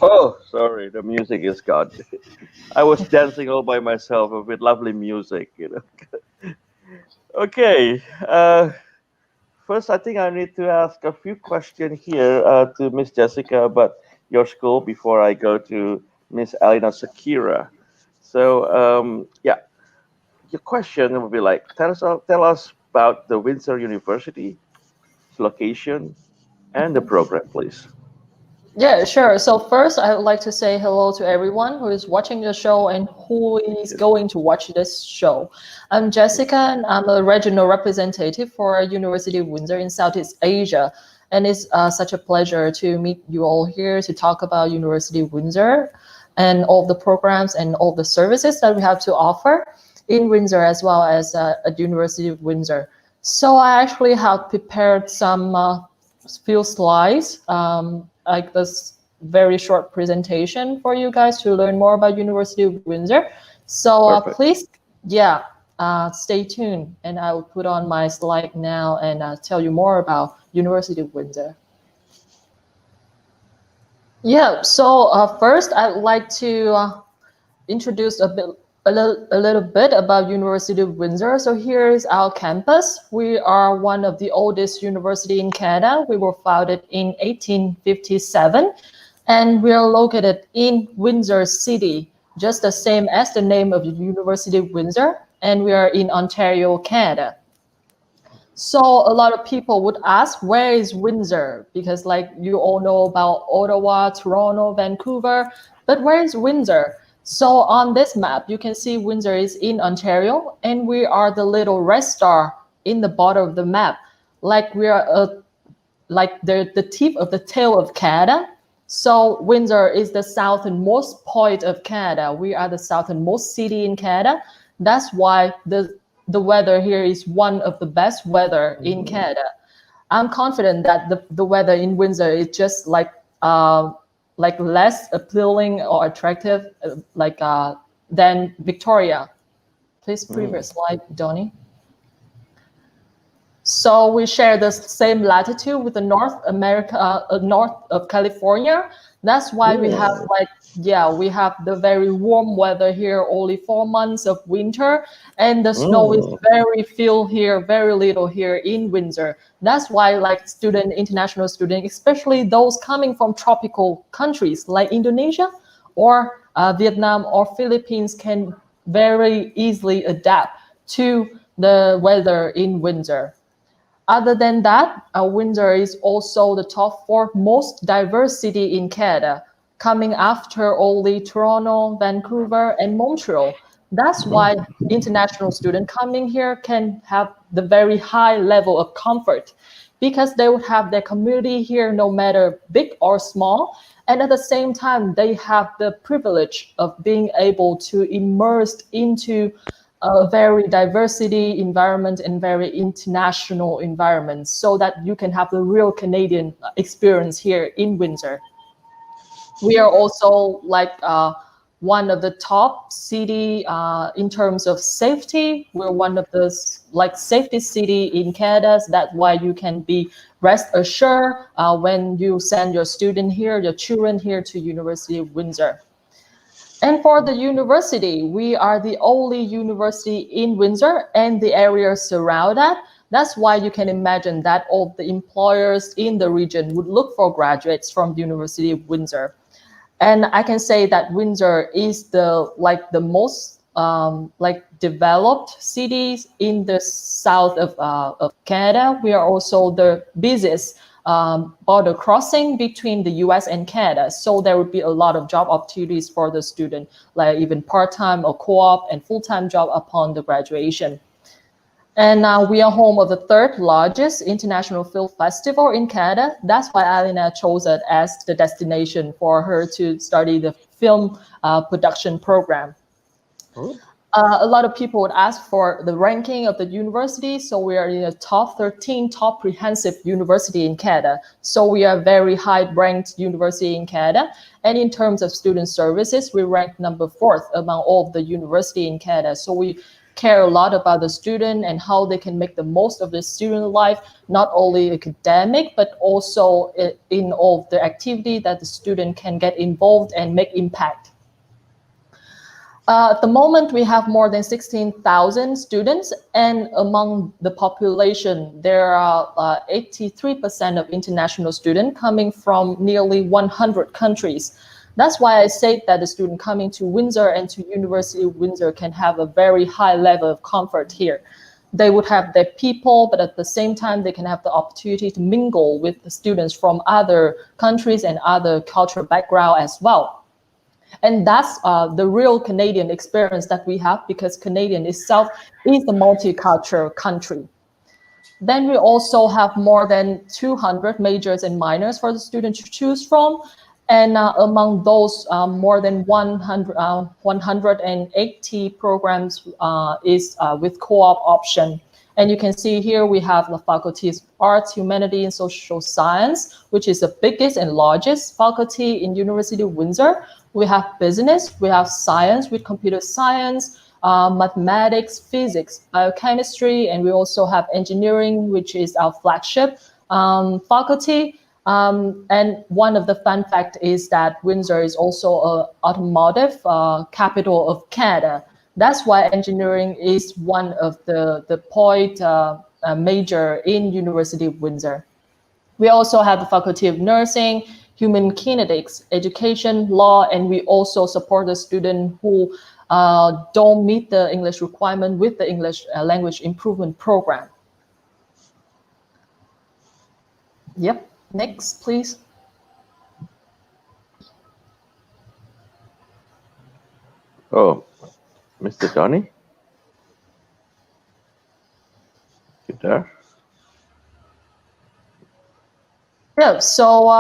Oh, sorry, the music is gone. I was dancing all by myself with lovely music. Okay. First, I think I need to ask a few questions here to Miss Jessica about your school before I go to Miss Alyna Shakira. So, yeah, your question would be like, tell us about the Windsor University, its location, and the program, please. Yeah, sure. So first, I would like to say hello to everyone who is watching the show and who is Yes. going to watch this show. I'm Jessica, and I'm a regional representative for University of Windsor in Southeast Asia. And it's such a pleasure to meet you all here to talk about University of Windsor and all the programs and all the services that we have to offer in Windsor as well as at University of Windsor. So I actually have prepared some few slides, like this very short presentation for you guys to learn more about University of Windsor. So Perfect. please, yeah, stay tuned, and I will put on my slide now and tell you more about University of Windsor. Yeah, so first I'd like to introduce a little bit about University of Windsor. So here is our campus. We are one of the oldest university in Canada. We were founded in 1857, and we are located in Windsor City, just the same as the name of the University of Windsor, and we are in Ontario, Canada. So a lot of people would ask, where is Windsor? Because like you all know about Ottawa, Toronto, Vancouver, but where is Windsor? So on this map, you can see Windsor is in Ontario, and we are the little red star in the bottom of the map. Like we are like the tip of the tail of Canada. So Windsor is the southernmost point of Canada. We are the southernmost city in Canada. That's why the weather here is one of the best weather in Mhm. Canada. I'm confident that the weather in Windsor is just like less appealing or attractive than Victoria. Please Mm. previous slide, Donnie. So we share the same latitude with the North America, north of California. That's why we have Yeah. we have the very warm weather here, only 4 months of winter, and the snow is Mm. very few here, very little here in Windsor. That's why international student, especially those coming from tropical countries like Indonesia or Vietnam or Philippines can very easily adapt to the weather in Windsor. Other than that, Windsor is also the top fourth most diverse city in Canada, coming after only Toronto, Vancouver, and Montreal. That's why Mm. international students coming here can have the very high level of comfort because they would have their community here no matter big or small. And at the same time, they have the privilege of being able to immerse into a very diversity environment and very international environment so that you can have the real Canadian experience here in Windsor. We are also one of the top city in terms of safety. We're one of the safety city in Canada. So that's why you can be rest assured when you send your student here, your children here to University of Windsor. And for the university, we are the only university in Windsor and the area surround that. That's why you can imagine that all the employers in the region would look for graduates from the University of Windsor. And I can say that Windsor is the most developed cities in the south of Canada. We are also the busiest border crossing between the US and Canada. So there would be a lot of job opportunities for the student, like even part-time or co-op and full-time job upon the graduation. And we are home of the third largest international film festival in Canada. That's why Alyna chose it as the destination for her to study the film production program. Oh. A lot of people would ask for the ranking of the university. So we are in the top 13 top comprehensive university in Canada. So we are a very high ranked university in Canada. And in terms of student services, we rank number 4th among all of the university in Canada. So we care a lot about the student and how they can make the most of the student life, not only academic, but also in all the activity that the student can get involved and make impact. At the moment, we have more than 16,000 students, and among the population, there are 83% of international students coming from nearly 100 countries. That's why I say that the student coming to Windsor and to University of Windsor can have a very high level of comfort here. They would have their people, but at the same time, they can have the opportunity to mingle with the students from other countries and other cultural background as well. And that's the real Canadian experience that we have, because Canadian itself is a multicultural country. Then we also have more than 200 majors and minors for the student to choose from. And among those, more than 180 programs is with co-op option. And you can see here we have the faculties of Arts, Humanity, and Social Science, which is the biggest and largest faculty in University of Windsor. We have business, we have science with computer science, mathematics, physics, biochemistry, and we also have engineering, which is our flagship faculty. And one of the fun fact is that Windsor is also an automotive capital of Canada. That's why engineering is one of the point major in University of Windsor. We also have the Faculty of Nursing, Human Kinetics, Education, Law, and we also support the student who don't meet the English requirement with the English language improvement program. Yep, next, please. Oh, Mr. Johnny? You there? Yeah, so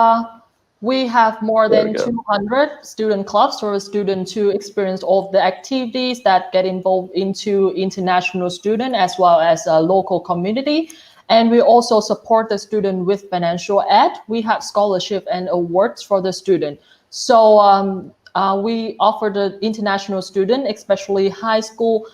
we have more than 200 student clubs for a student to experience all of the activities that get involved into international student as well as a local community. And we also support the student with financial aid. We have scholarship and awards for the student. So we offer the international student, especially high school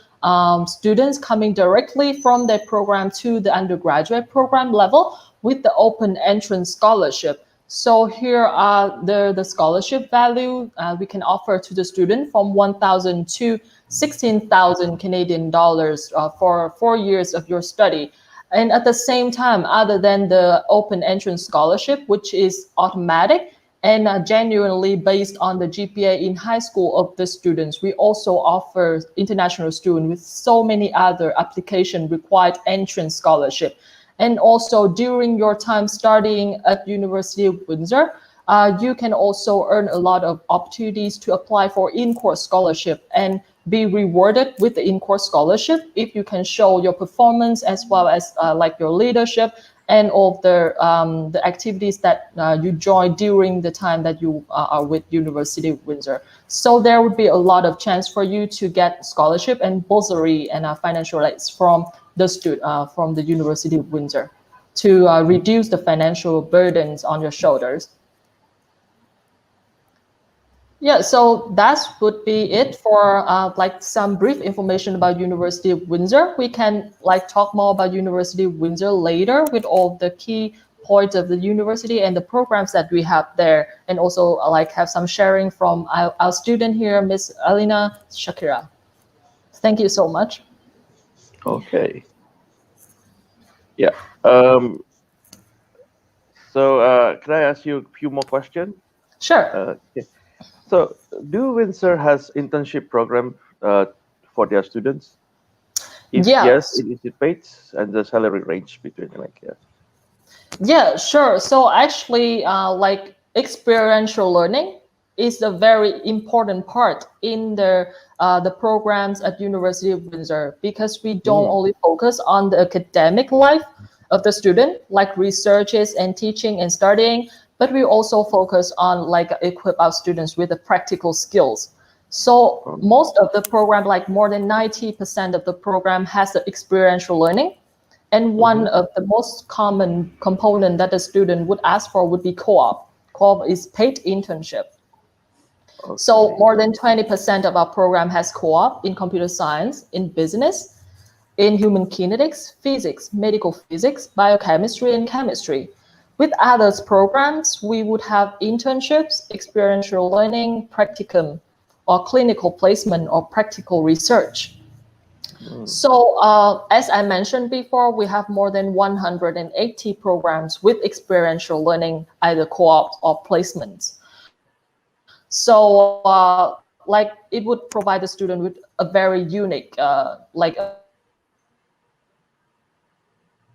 students coming directly from their program to the undergraduate program level with the open entrance scholarship. So here are the scholarship value we can offer to the student from 1,000 to 16,000 Canadian dollars for 4 years of your study. And at the same time, other than the open entrance scholarship, which is automatic and genuinely based on the GPA in high school of the students, we also offer international students with so many other application required entrance scholarship. And also during your time studying at University of Windsor, you can also earn a lot of opportunities to apply for in-course scholarship and be rewarded with the in-course scholarship if you can show your performance as well as like your leadership and all the activities that you join during the time that you are with University of Windsor. So there would be a lot of chance for you to get scholarship and bursary and financial aids from the University of Windsor to reduce the financial burdens on your shoulders. Yeah, so that would be it for like some brief information about University of Windsor. We can like talk more about University of Windsor later with all the key points of the university and the programs that we have there, and also like have some sharing from our student here, Miss Alyna Sharika. Thank you so much. Okay. Yeah. So can I ask you a few more questions? Sure. Okay. So do Windsor has internship program for their students? If yes, is it paid, and the salary range between like Yeah, sure. So actually, like experiential learning is a very important part in the programs at University of Windsor, because we don't only focus on the academic life of the student, like researches and teaching and studying, but we also focus on like equip our students with the practical skills. So most of the program, like more than 90% of the program has the experiential learning. And one of the most common component that the student would ask for would be co-op. Co-op is paid internship. Okay. So more than 20% of our program has co-op in computer science, in business, in human kinetics, physics, medical physics, biochemistry, and chemistry. With others programs, we would have internships, experiential learning, practicum, or clinical placement or practical research. So as I mentioned before, we have more than 180 programs with experiential learning, either co-op or placements. So like it would provide the student with a very unique,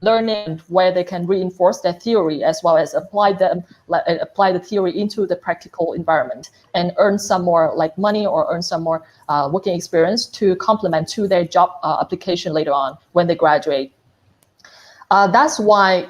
learning where they can reinforce their theory as well as apply the theory into the practical environment and earn some more like money or earn some more working experience to complement to their job application later on when they graduate. That's why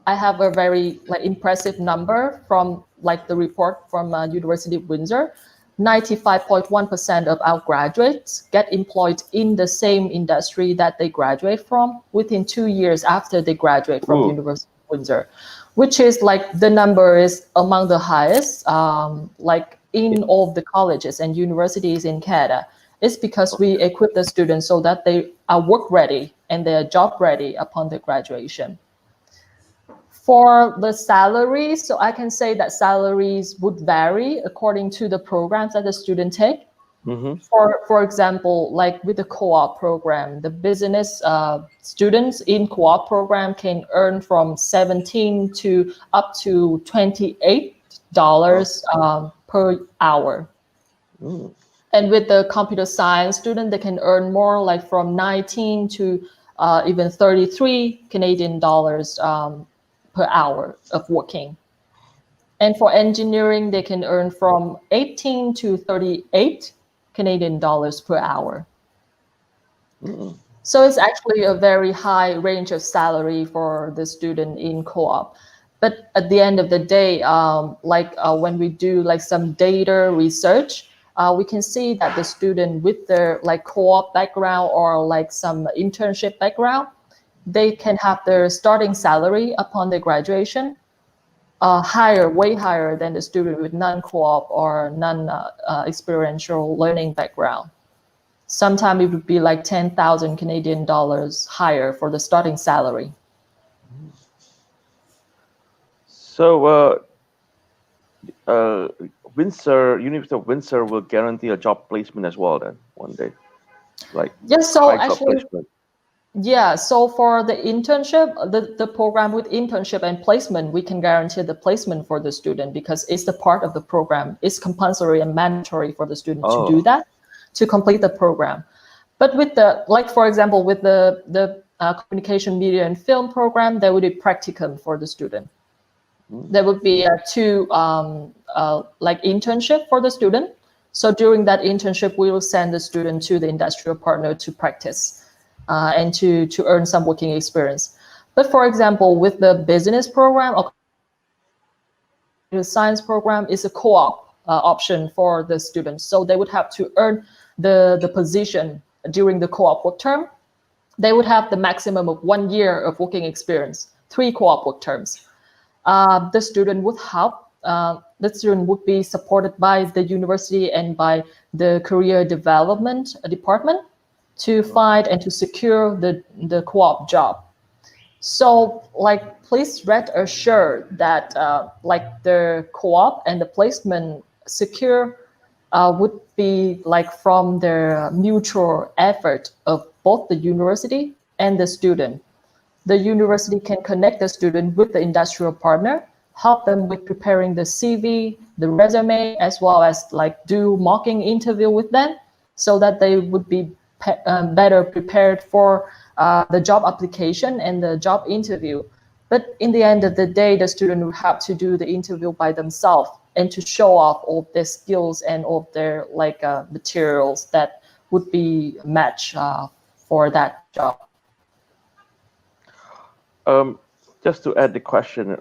I have a very impressive number from the report from University of Windsor. 95.1% of our graduates get employed in the same industry that they graduate from within 2 years after they graduate from University of Windsor, which is the number is among the highest in all of the colleges and universities in Canada. It's because we equip the students so that they are work ready and they are job ready upon their graduation. For the salaries, so I can say that salaries would vary according to the programs that the student take. For example, like with the co-op program, the business students in co-op program can earn from 17 to up to $28 per hour. And with the computer science student, they can earn more, like from 19 to even 33 Canadian dollars per hour of working. And for engineering, they can earn from 18 to 38 Canadian dollars per hour. So it's actually a very high range of salary for the student in co-op. But at the end of the day, when we do some data research, we can see that the student with their co-op background or some internship background, they can have their starting salary upon their graduation higher, way higher than the student with non-co-op or non-experiential learning background. Sometimes it would be 10,000 Canadian dollars higher for the starting salary. So University of Windsor will guarantee a job placement as well then one day, yes. So job actually, placement. yeah. So for the internship, the program with internship and placement, we can guarantee the placement for the student because it's the part of the program. It's compulsory and mandatory for the student to do that, to complete the program. But with the, for example, with the communication, media, and film program, there would be practicum for the student. There would be two internship for the student. So during that internship, we will send the student to the industrial partner to practice and to earn some working experience. But for example, with the business program or the science program is a co-op option for the students. So they would have to earn the position during the co-op work term. They would have the maximum of 1 year of working experience, 3 co-op work terms. The student would help. The student would be supported by the university and by the career development department to find and to secure the co-op job. So please rest assured that the co-op and the placement secure would be from their mutual effort of both the university and the student. The university can connect the student with the industrial partner, help them with preparing the CV, the resume, as well as do mocking interview with them so that they would be better prepared for the job application and the job interview. But in the end of the day, the student will have to do the interview by themselves and to show off all their skills and all their materials that would be matched for that job. Just to add the question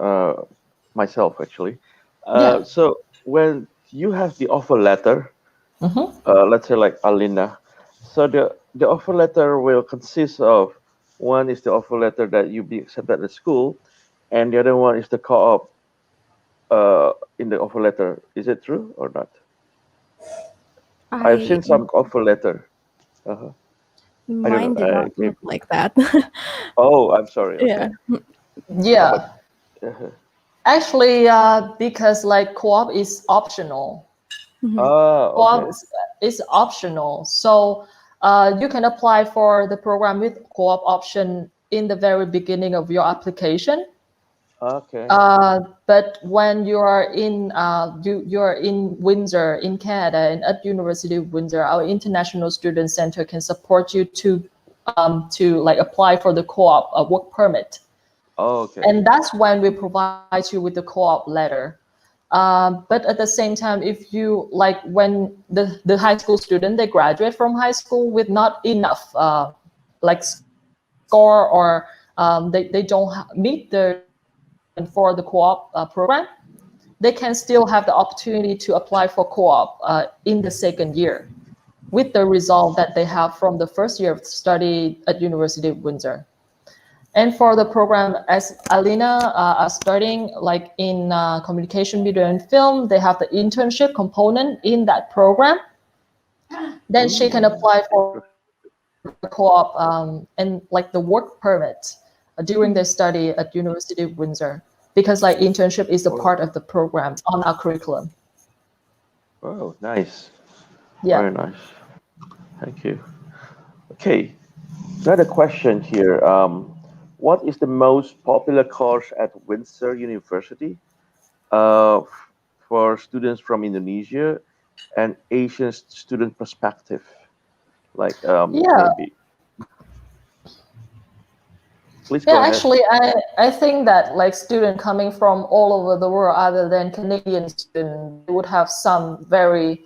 myself, actually. Yeah. So when you have the offer letter, let's say Alyna, so the offer letter will consist of, one is the offer letter that you be accepted at the school, and the other one is the co-op in the offer letter. Is it true or not? I've I seen some offer letter. I don't know. Mine did not look like that. Oh, I'm sorry. Yeah. Okay. But Yeah. uh, Actually, because like co-op is optional. Mhm. ah, Co-op okay. is optional. So you can apply for the program with co-op option in the very beginning of your application. Okay. But when you are in you're in Windsor in Canada and at University of Windsor, our International Student Center can support you to like apply for the co-op work permit, Oh, okay. and that's when we provide you with the co-op letter. But at the same time, if you like when the high school student they graduate from high school with not enough like score or they don't meet the requirement for the co-op program, they can still have the opportunity to apply for co-op in the second year with the result that they have from the first year of study at University of Windsor. And for the program, as Alyna are studying like in communication, video, and film, they have the internship component in that program. Then she can apply for the co-op and like the work permit during their study at University of Windsor, because like internship is a part of the Oh, program on our curriculum. oh, nice. Yeah. Very nice. Thank you. Okay. Another question here. What is the most popular course at Windsor University for students from Indonesia and Asian student perspective? Like Yeah. maybe. Please Yeah, go ahead. actually, I think that like student coming from all over the world, other than Canadian student, they would have some very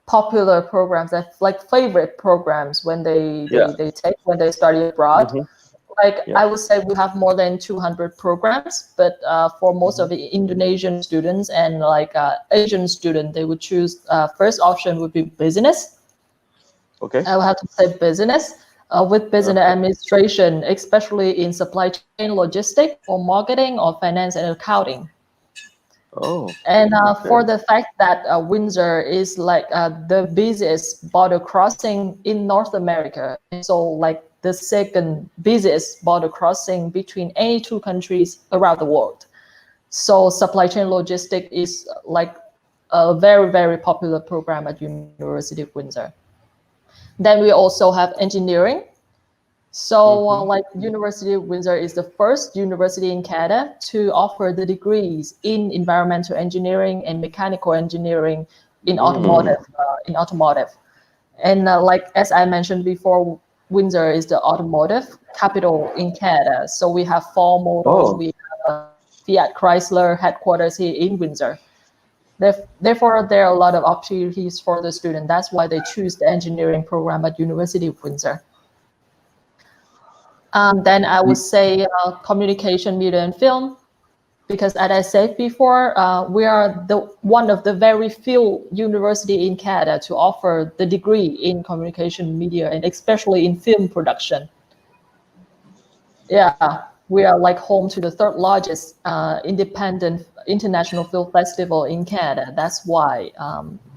popular programs that like favorite programs when Yeah. they take when they study abroad. Mm-hmm. Like Yeah. I would say we have more than 200 programs, but for most Mm-hmm. of the Indonesian students and like Asian student, they would choose first option would be business. Okay. I will have to say business with business Okay. administration, especially in supply chain logistics or marketing or finance and accounting. Oh, And for okay. the fact that Windsor is like the busiest border crossing in North America, and so like the second busiest border crossing between any two countries around the world. So supply chain logistics is like a very, very popular program at University of Windsor. Then we also have engineering. So, Mm-hmm. like University of Windsor is the first university in Canada to offer the degrees in environmental engineering and mechanical engineering in Mm. automotive. And like as I mentioned before, Windsor is the automotive capital in Canada. So we have Ford Motors, Oh, we have Fiat Chrysler headquarters here in Windsor. Therefore, there are a lot of opportunities for the student. That's why they choose the engineering program at University of Windsor. Then I would y- say communication, media, and film, because as I said before, we are the one of the very few university in Canada to offer the degree in communication, media, and especially in film production. Yeah, we are like home to the third largest independent international film festival in Canada. That's why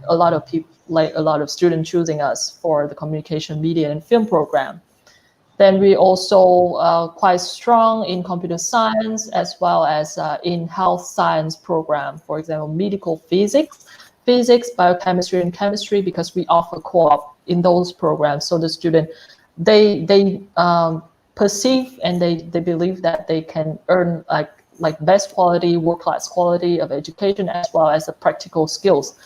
a lot of people, like a lot of students, choosing us for the communication, media, and film program. Then we also quite strong in computer science as well as in health science program. For example, medical physics, biochemistry, and chemistry, because we offer co-op in those programs. So the student, they perceive and they believe that they can earn like best quality, world-class quality of education as well as the practical skills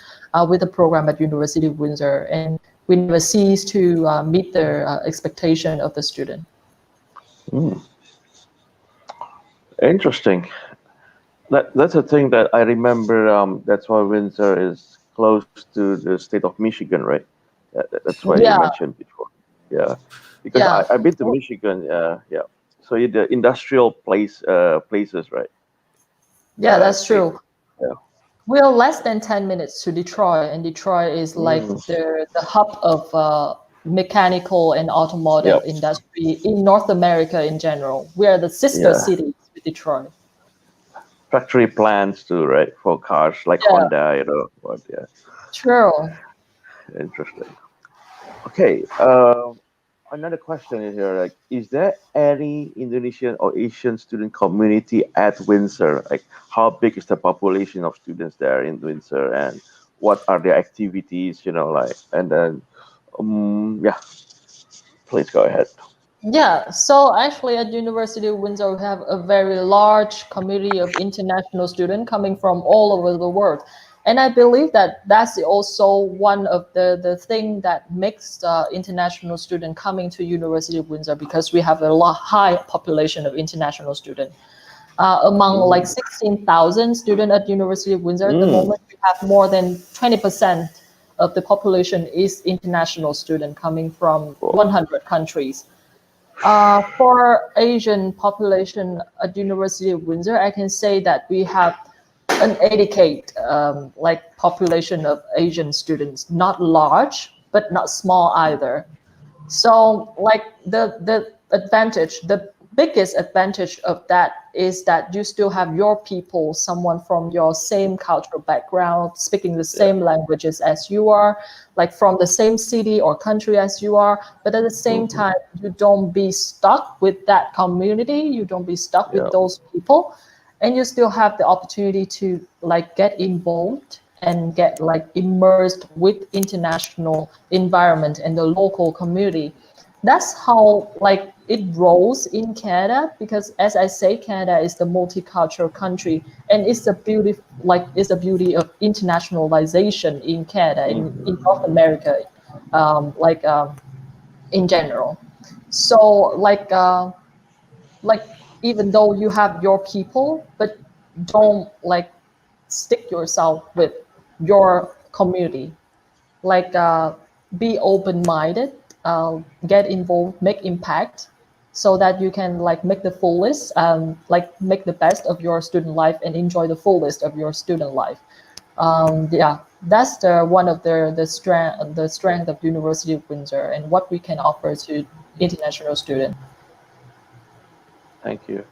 with the program at University of Windsor. And we never cease to meet the expectation of the student. mm, interesting. That's a thing that I remember. That's why Windsor is close to the state of Michigan, right? That's why you Yeah, mentioned before. Yeah, because yeah, I've been to Michigan. Yeah, so the industrial places, right? yeah, that's State. true. Yeah. We're less than 10 minutes to Detroit, and Detroit is like Mm, the hub of mechanical and yeah. automotive industry in North America in general. We are the sister Yeah. city with Detroit. Factory plants too, right? For cars like Yeah, Honda, what? Yeah. true. Interesting. Okay. another question here, like, is there any Indonesian or Asian student community at Windsor? Like, how big is the population of students there in Windsor, and what are their activities? Like, and then, yeah, please go ahead. Yeah, so actually at University of Windsor, we have a very large community of international students coming from all over the world. And I believe that that's also one of the thing that makes international student coming to University of Windsor, because we have a high population of international students. Among like Mm, 16,000 students at University of Windsor at the mm, moment, we have more than 20% of the population is international student coming from oh, 100 countries. For Asian population at University of Windsor, I can say that we have an educate like population of Asian students, not large but not small either. So like the biggest advantage of that is that you still have your people, someone from your same cultural background, speaking the yeah. same languages as you are, like from the same city or country as you are. But at the same Hmm. time, you don't be stuck with that community. You don't be stuck with Yeah. those people, and you still have the opportunity to like get involved and get like immersed with international environment and the local community. That's how like it rolls in Canada, because as I say, Canada is the multicultural country, and it's the beauty, like it's the beauty of internationalization in Canada, in Hmm. North America, like in general. So like even though you have your people, but don't like stick yourself with your community. Like be open-minded, get involved, make impact, so that you can like make the fullest, like make the best of your student life and enjoy the fullest of your student life. Yeah, that's the one of the strength of University of Windsor and what we can offer to international students. Thank you.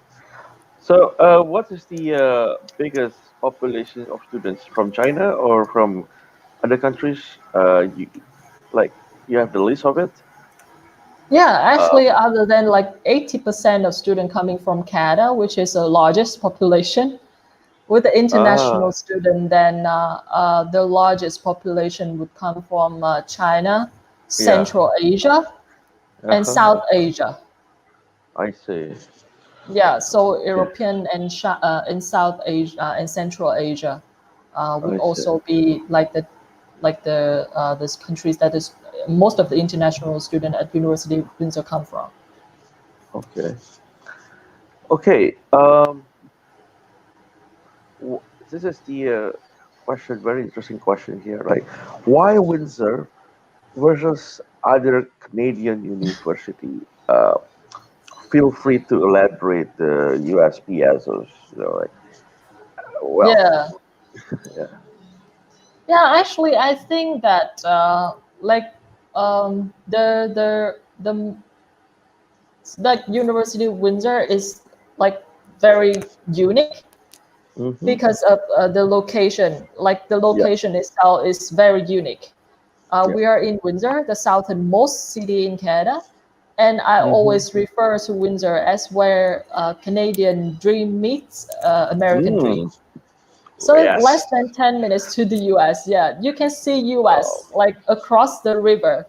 So, what is the biggest population of students from China or from other countries? Like, you have the list of it? Yeah, Uh, actually, other than like 80% of students coming from Canada, which is the largest population, with the international ah, student, then the largest population would come from China, yeah. Central Asia, and Uh-huh. South Asia. I see. Yeah, so Okay. European and South Asia and Central Asia would I see. also be like the these countries that is most of the international student at University of Windsor come from. Okay. Okay. This is the question, very interesting question here. Like, why Windsor versus other Canadian university? Feel free to elaborate the USP as like, well, Yeah, yeah. yeah. Actually, I think that like the University of Windsor is like very unique Mm-hmm. because of the location. Like the Yeah. location itself is very unique. Yeah. We are in Windsor, the southernmost city in Canada, and I Mm-hmm. always refer to Windsor as where Canadian dream meets American dream. Mm. So less Yes. than 10 minutes to the US. Yeah, you can see Oh. US like across the river.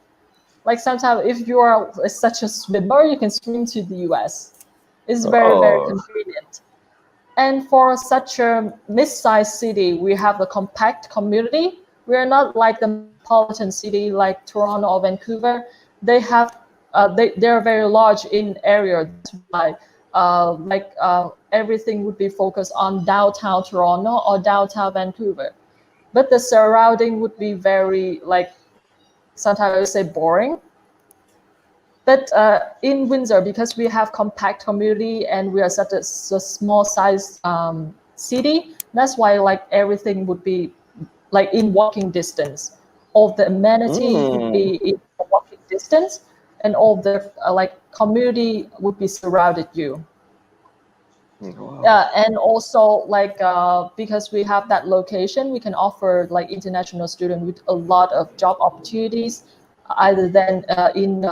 Like sometimes if you are such a swimmer, you can swim to the US. It's very, very Oh. convenient. And for such a mid-sized city, we have a compact community. We are not like the metropolitan city like Toronto or Vancouver. They have they are very large in area. That's why everything would be focused on downtown Toronto or downtown Vancouver. But the surrounding would be very like sometimes I would say boring. But in Windsor, because we have compact community and we are such a small size city, that's why like everything would be like in walking distance. All the amenity would Mm. be in walking distance, and all the like community would be surrounded you. Wow. Yeah, and also like because we have that location, we can offer like international student with a lot of job opportunities, either than in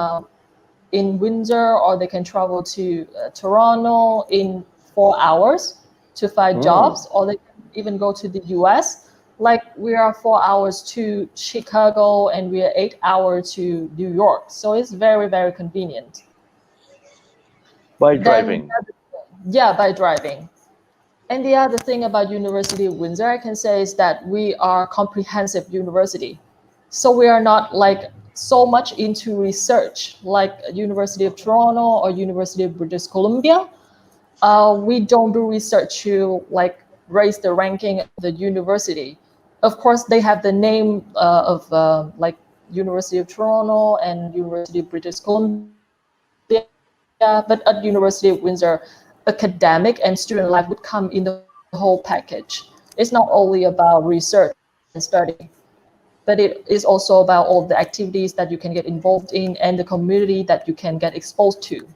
in Windsor, or they can travel to Toronto in 4 hours to find jobs, or they can even go to the US. Like we are 4 hours to Chicago and we are 8 hours to New York. So it's very, very convenient. By Then, driving. yeah, by driving. And the other thing about University of Windsor, I can say, is that we are comprehensive university. So we are not like so much into research like University of Toronto or University of British Columbia. We don't do research to like raise the ranking of the university. Of course, they have the name of like University of Toronto and University of British Columbia, but at University of Windsor, academic and student life would come in the whole package. It's not only about research and study, but it is also about all the activities that you can get involved in and the community that you can get exposed to.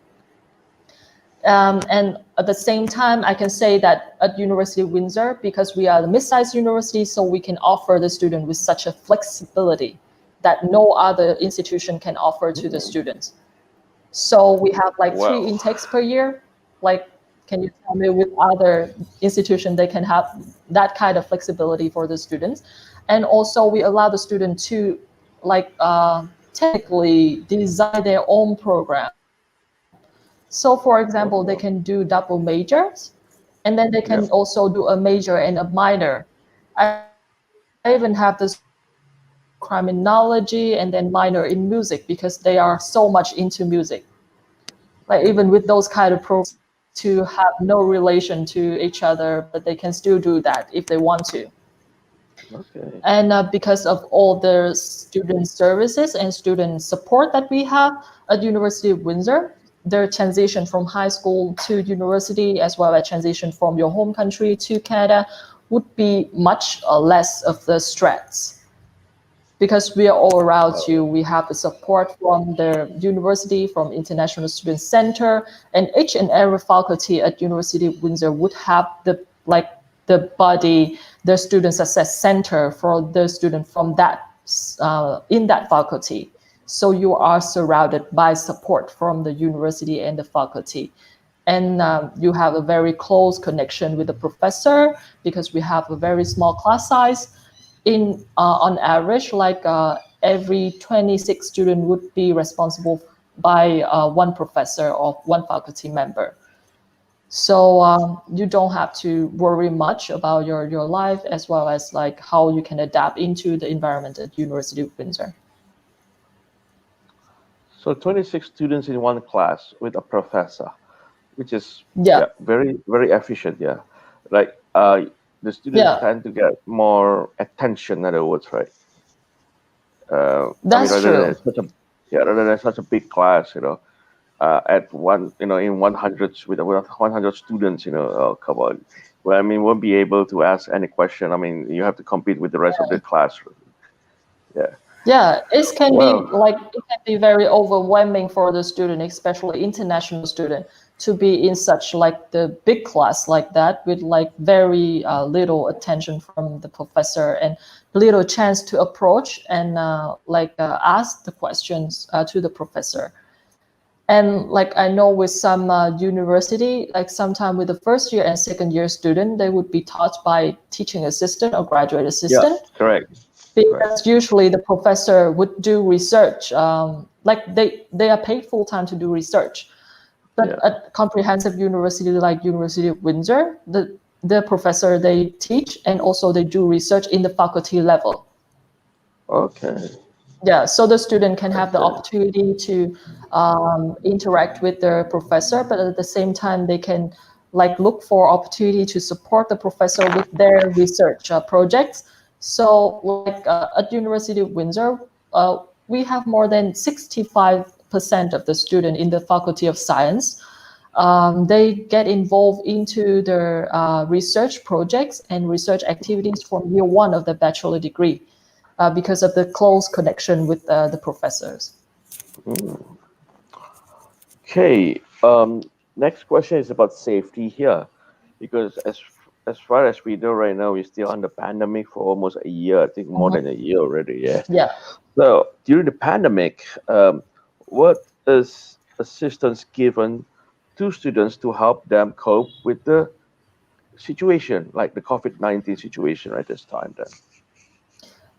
And at the same time, I can say that at University of Windsor, because we are the mid-sized university, so we can offer the student with such a flexibility that no other institution can offer to the students. So we have like 3 intakes per year. Like, can you tell me with other institution they can have that kind of flexibility for the students? And also we allow the student to like technically design their own program. So for example, they can do double majors, and then they can also do a major and a minor. I even have the student do criminology and then minor in music because they are so much into music. Like even with those kind of programs, to have no relation to each other, but they can still do that if they want to. Okay. And because of all the student services and student support that we have at University of Windsor, their transition from high school to university, as well as transition from your home country to Canada, would be much less of the stress. Because we are all around you, we have the support from the university, from International Student Center, and each and every faculty at University of Windsor would have the body, the student success center for the student from that in that faculty. So you are surrounded by support from the university and the faculty. And you have a very close connection with the professor because we have a very small class size. In on average, like every 26 student would be responsible by one professor or one faculty member. So you don't have to worry much about your life, as well as like how you can adapt into the environment at University of Windsor. So 26 students in one class with a professor, which is Yeah, very very efficient. Yeah, like the students yeah, tend to get more attention. In other words, right? I mean, that's true. rather than such a big class, at one, in 100 with 100 students, come on. Well, I mean, won't be able to ask any question. I mean, you have to compete with the rest of the class. Yeah. Yeah, Well, it can be very overwhelming for the student, especially international student, to be in such like the big class like that with like very little attention from the professor and little chance to approach and ask the questions to the professor. And like I know with some university, like sometime with the first year and second year student, they would be taught by teaching assistant or graduate yeah, assistant, correct, correct. because usually the professor would do research. Like they are paid full time to do research, but Yeah. at comprehensive university like University of Windsor, the professor they teach and also they do research in the faculty level. Okay. Yeah, so the student can have the Okay. opportunity to interact with their professor, but at the same time they can like look for opportunity to support the professor with their research projects. So like at University of Windsor, we have more than 65% of the student in the Faculty of Science. They get involved into their research projects and research activities from year one of the bachelor degree because of the close connection with the professors. Mm. Okay. Next question is about safety here, because as far as we know right now, we're still under pandemic for almost a year. I think more than a year already. Yeah. Yeah. So during the pandemic, what is assistance given to students to help them cope with the situation, like the COVID-19 situation at this time then?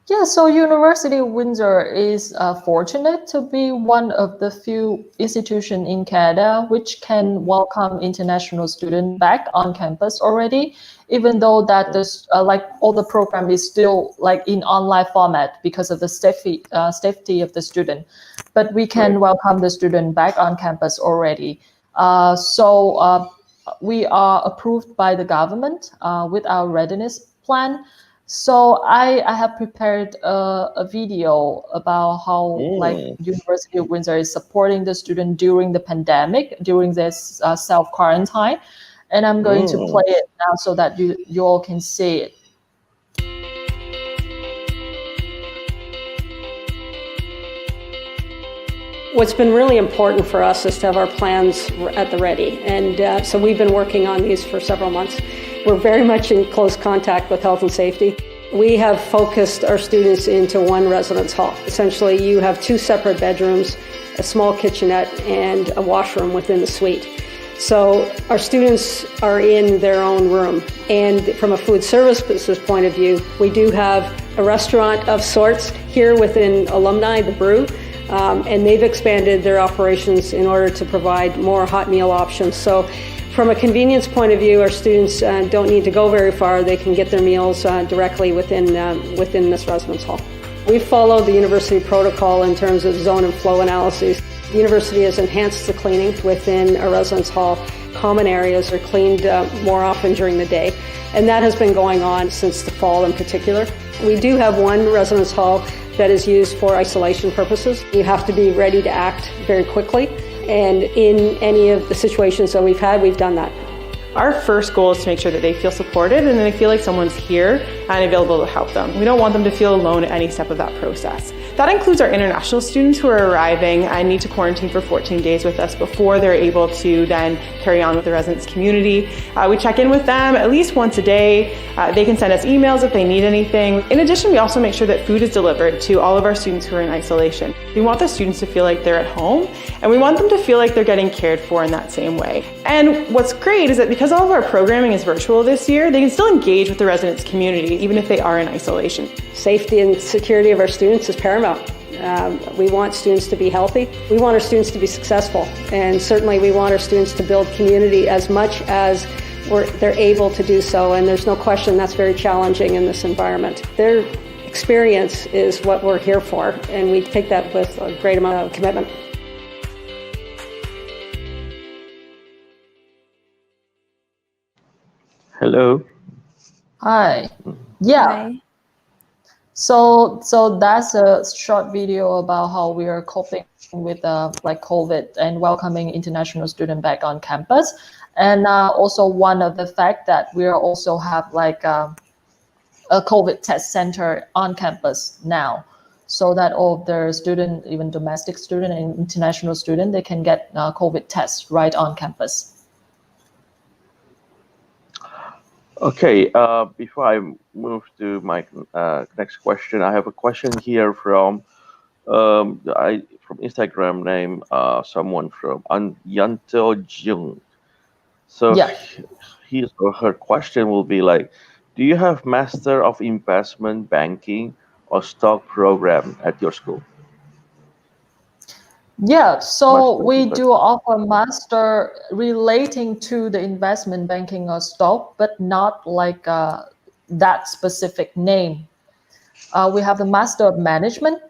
Yeah, so University of Windsor is fortunate to be one of the few institutions in Canada which can welcome international students back on campus already, even though that this like all the program is still like in online format because of the safety of the student. But we can welcome the student back on campus already. We are approved by the government with our readiness plan. So I have prepared a video about how like University of Windsor is supporting the student during the pandemic, during this self-quarantine. And I'm going to play it now so that you all can see it. What's been really important for us is to have our plans at the ready. And so we've been working on these for several months. We're very much in close contact with health and safety. We have focused our students into one residence hall. Essentially, you have 2 separate bedrooms, a small kitchenette, and a washroom within the suite. So our students are in their own room. And from a food services point of view, we do have a restaurant of sorts here within Alumni, the Brew. And they've expanded their operations in order to provide more hot meal options. So from a convenience point of view, our students don't need to go very far. They can get their meals directly within this residence hall. We've followed the university protocol in terms of zone and flow analyses. The university has enhanced the cleaning within a residence hall. Common areas are cleaned more often during the day, and that has been going on since the fall in particular. We do have one residence hall that is used for isolation purposes. You have to be ready to act very quickly, and in any of the situations that we've had, we've done that. Our first goal is to make sure that they feel supported and they feel like someone's here and available to help them. We don't want them to feel alone at any step of that process. That includes our international students who are arriving and need to quarantine for 14 days with us before they're able to then carry on with the residence community. We check in with them at least once a day. They can send us emails if they need anything. In addition, we also make sure that food is delivered to all of our students who are in isolation. We want the students to feel like they're at home, and we want them to feel like they're getting cared for in that same way. And what's great is that because all of our programming is virtual this year, they can still engage with the residence community even if they are in isolation. Safety and security of our students is paramount. We want students to be healthy. We want our students to be successful. And certainly we want our students to build community as much as they're able to do so. And there's no question that's very challenging in this environment. Their experience is what we're here for, and we take that with a great amount of commitment. Hello. Hi. Yeah. Hi. So that's a short video about how we are coping with like COVID and welcoming international students back on campus. And also one of the fact that we are also have like a COVID test center on campus now, so that all of the student, even domestic student and international student, they can get COVID tests right on campus. Okay, before I move to my next question, I have a question here from from Instagram name someone from Yanto Jung. So Yeah. his or her question will be like, do you have Master of Investment Banking or stock program at your school? Yeah, so Master we investment. do offer master relating to the investment banking or stock, but not like that specific name. We have the Master of Management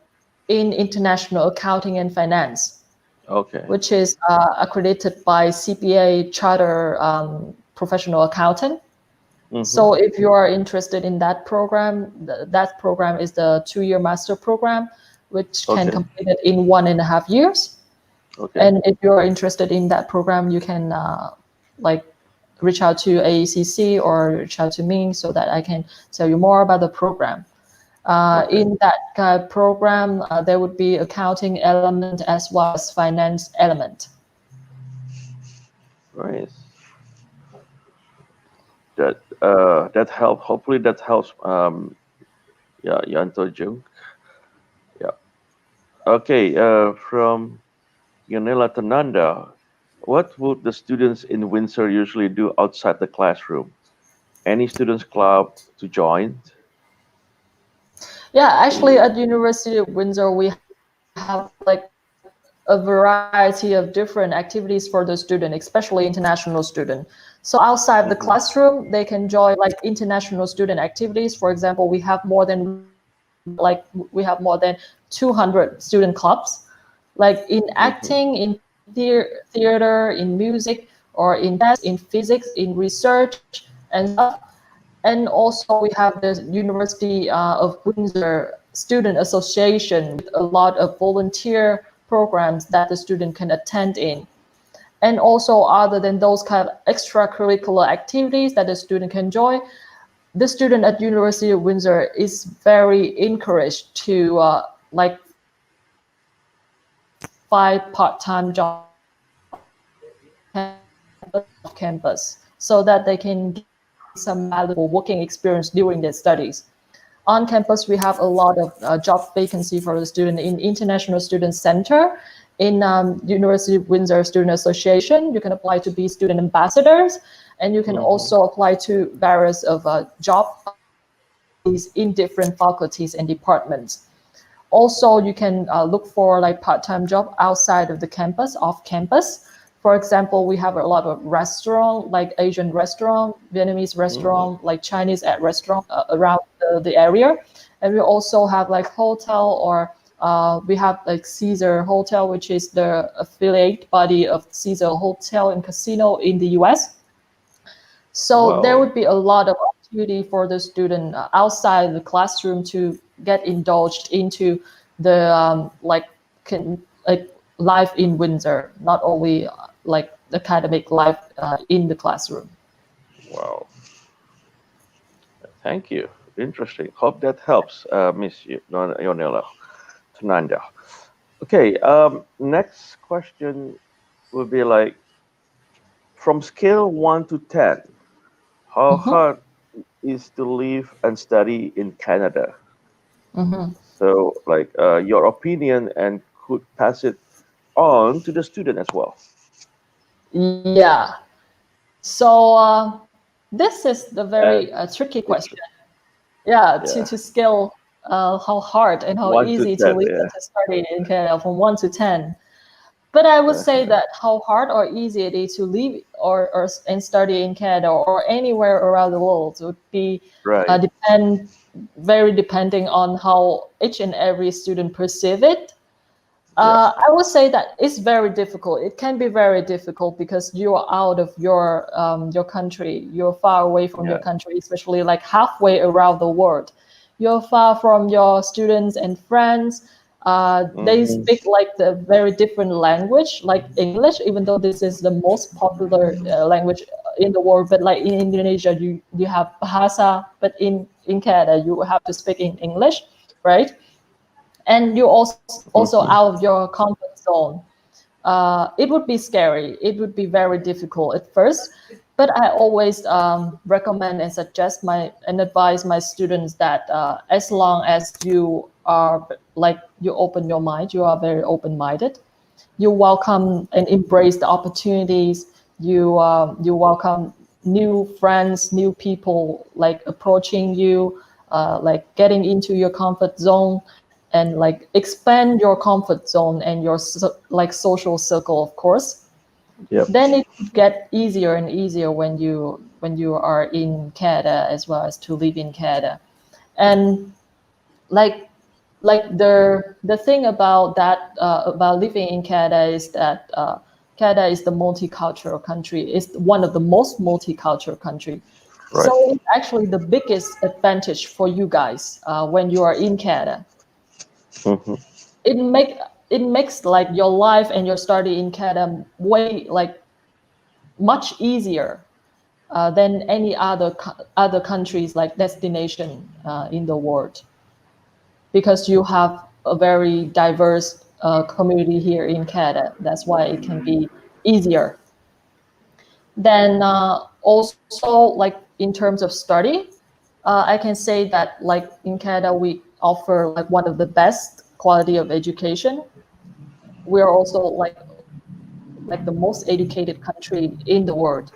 in International Accounting and Finance, Okay. which is accredited by CPA Charter Professional Accountant. So if you are interested in that program, that program is the 2-year master program, which can complete it in 1.5 years. Okay. And if you're interested in that program, you can like reach out to AECC or reach out to me so that I can tell you more about the program. In that program, there would be accounting element as well as finance element. Right. That help. Hopefully that helps. Yeah, Yanto Jung. Yeah. Okay. From Yonela Tananda, what would the students in Windsor usually do outside the classroom? Any students club to join? Yeah, actually, at University of Windsor, we have like a variety of different activities for the student, especially international student. So outside the Hmm. classroom, they can join like international student activities. For example, we have more than 200 student clubs, like in Hmm. acting, in theater, in music, or in dance, in physics, in research and stuff. And also we have the University of Windsor Student Association with a lot of volunteer programs that the student can attend in. And also other than those kind of extracurricular activities that the student can join, the student at University of Windsor is very encouraged to like find part-time jobs off campus so that they can gain some valuable working experience during their studies. On campus, we have a lot of job vacancy for the student in International Student Center, in University of Windsor Student Association. You can apply to be student ambassadors, and you can Hmm. also apply to various of job opportunities in different faculties and departments. Also, you can look for like part-time job outside of the campus, off campus. For example, we have a lot of restaurant, like Asian restaurant, Vietnamese Hmm. restaurant, like Chinese at restaurant around the area. And we also have like hotel, or we have like Caesar Hotel, which is the affiliate body of Caesar Hotel and Casino in the US. So there Wow. would be a lot of opportunity for the student outside the classroom to get indulged into the like life in Windsor, not only like academic life in the classroom. Wow. Thank you. Interesting. Hope that helps, Miss Yonela Tananda. Okay. Next question will be like, from scale 1 to 10, how Mhm. hard is to live and study in Canada? Mhm. So, like, your opinion, and could pass it on to the student as well. Yeah. So this is the very And tricky it's, question. Yeah, yeah, to scale how hard and how one to easy to ten. live Yeah. and to study in Canada from 1 to 10. But I would say Uh-huh. that how hard or easy it is to live or and study in Canada or anywhere around the world would be Right. very depending on how each and every student perceive it. Yeah. I would say that it's very difficult. It can be very difficult because you are out of your country. You're far away from your Yeah. country, especially like halfway around the world. You're far from your students and friends. They Hmm. speak like the very different language, like English, even though this is the most popular language in the world. But like in Indonesia, you have Bahasa, but in Canada, you have to speak in English, right? And you also Hmm. out of your comfort zone. It would be scary. It would be very difficult at first, but I always recommend and suggest and advise my students that as long as you are like you open your mind, you are very open-minded. You welcome and embrace the opportunities. You welcome new friends, new people like approaching you, like getting into your comfort zone, and like expand your comfort zone and your like social circle, of course. Yep. Then it get easier and easier when you are in Canada as well as to live in Canada. And like the thing about that about living in Canada is that Canada is the multicultural country. It's one of the most multicultural country. So Right. it's actually the biggest advantage for you guys when you are in Canada. Hmm. it make it makes like your life and your study in Canada way like much easier than any other countries like destination in the world, because you have a very diverse community here in Canada. That's why it can be easier. Then also like in terms of study, I can say that like in Canada we offer like one of the best quality of education. We're also like like the most educated country in the world.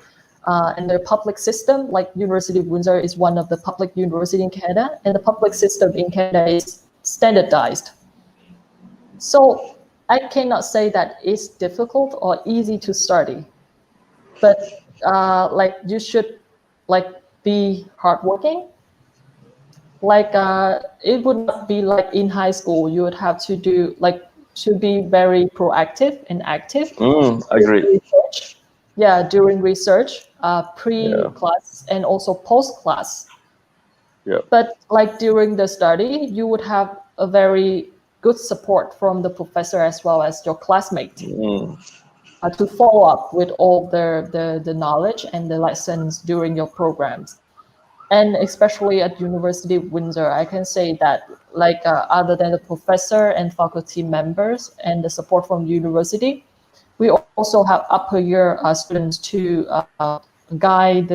And their public system, like University of Windsor is one of the public university in Canada, and the public system in Canada is standardized. So I cannot say that it's difficult or easy to study, but like you should like be hardworking. Like it would not be like in high school. You would have to do like to be very proactive and active. Agree. Research. Yeah, during research, pre-class and also post-class. Yeah. But like during the study, you would have a very good support from the professor as well as your classmate to follow up with all the knowledge and the lessons during your programs. And especially at University of Windsor, I can say that like other than the professor and faculty members and the support from university, we also have upper year students to guide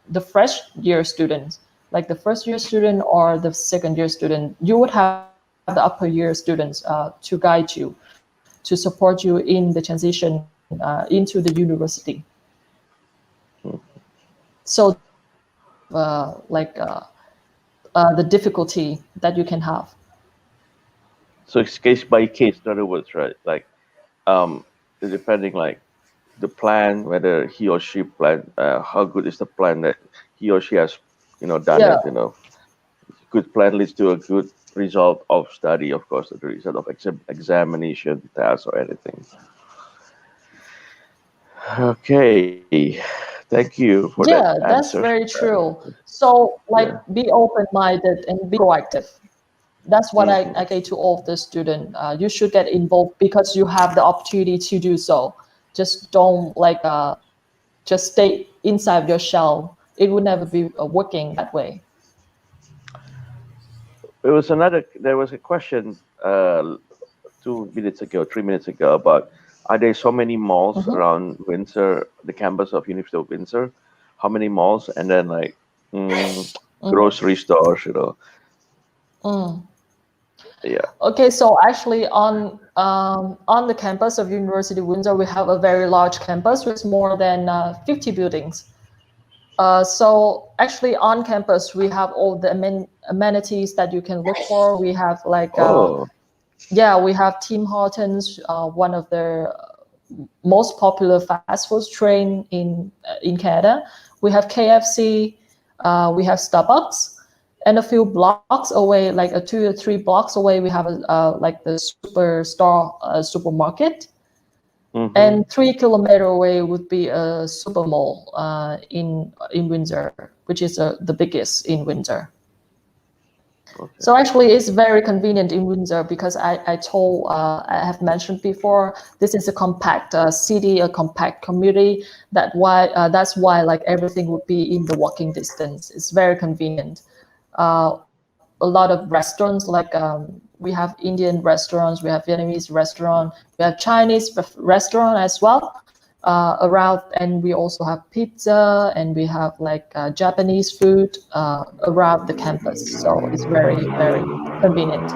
the fresh year students, like the first year student or the second year student. You would have the upper year students to guide you, to support you in the transition into the university. So the difficulty that you can have. So it's case by case, in other words, right? Like, depending like the plan, whether he or she plan, how good is the plan that he or she has, done it. Good plan leads to a good result of study, of course, the result of examination, test, or anything. Okay, thank you for that answer. That's very true. So be open-minded and be proactive. That's what I say to all of the students. You should get involved because you have the opportunity to do so. Just don't just stay inside your shell. It would never be working that way. There was a question 3 minutes ago about, are there so many malls around Windsor, the campus of University of Windsor? How many malls? And then like grocery stores, Yeah. Okay, so actually on the campus of University of Windsor, we have a very large campus with more than 50 buildings. So actually on campus, we have all the amenities that you can look for. We have we have Tim Hortons, one of the most popular fast food chain in Canada. We have KFC, we have Starbucks, and a few blocks away, like 2 or 3 blocks away, we have the Superstore supermarket. And 3 kilometers away would be a super mall in Windsor, which is the biggest in Windsor. Okay. So actually, it's very convenient in Windsor because I have mentioned before, this is a compact city, a compact community. That's why like everything would be in the walking distance. It's very convenient. A lot of restaurants, like we have Indian restaurants, we have Vietnamese restaurant, we have Chinese restaurant as well around, and we also have pizza, and we have Japanese food around the campus. So it's very, very convenient.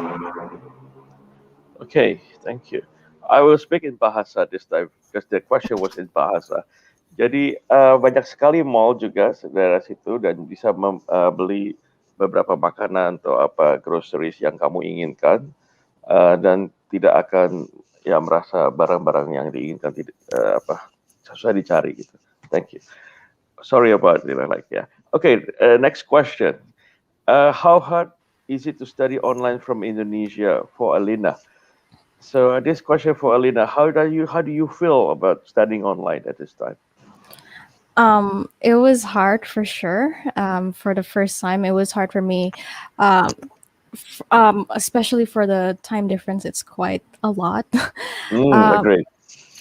Okay, thank you. I will speak in Bahasa this time because the question was in Bahasa. Jadi banyak sekali mall juga daerah situ dan bisa beli beberapa makanan atau groceries yang kamu inginkan dan tidak akan merasa barang-barang yang diinginkan susah dicari gitu. Thank you. Sorry about it. Okay, next question. How hard is it to study online from Indonesia for Alyna? So this question for Alyna, how do you feel about studying online at this time? It was hard for sure. For the first time, it was hard for me, especially for the time difference. It's quite a lot. Great.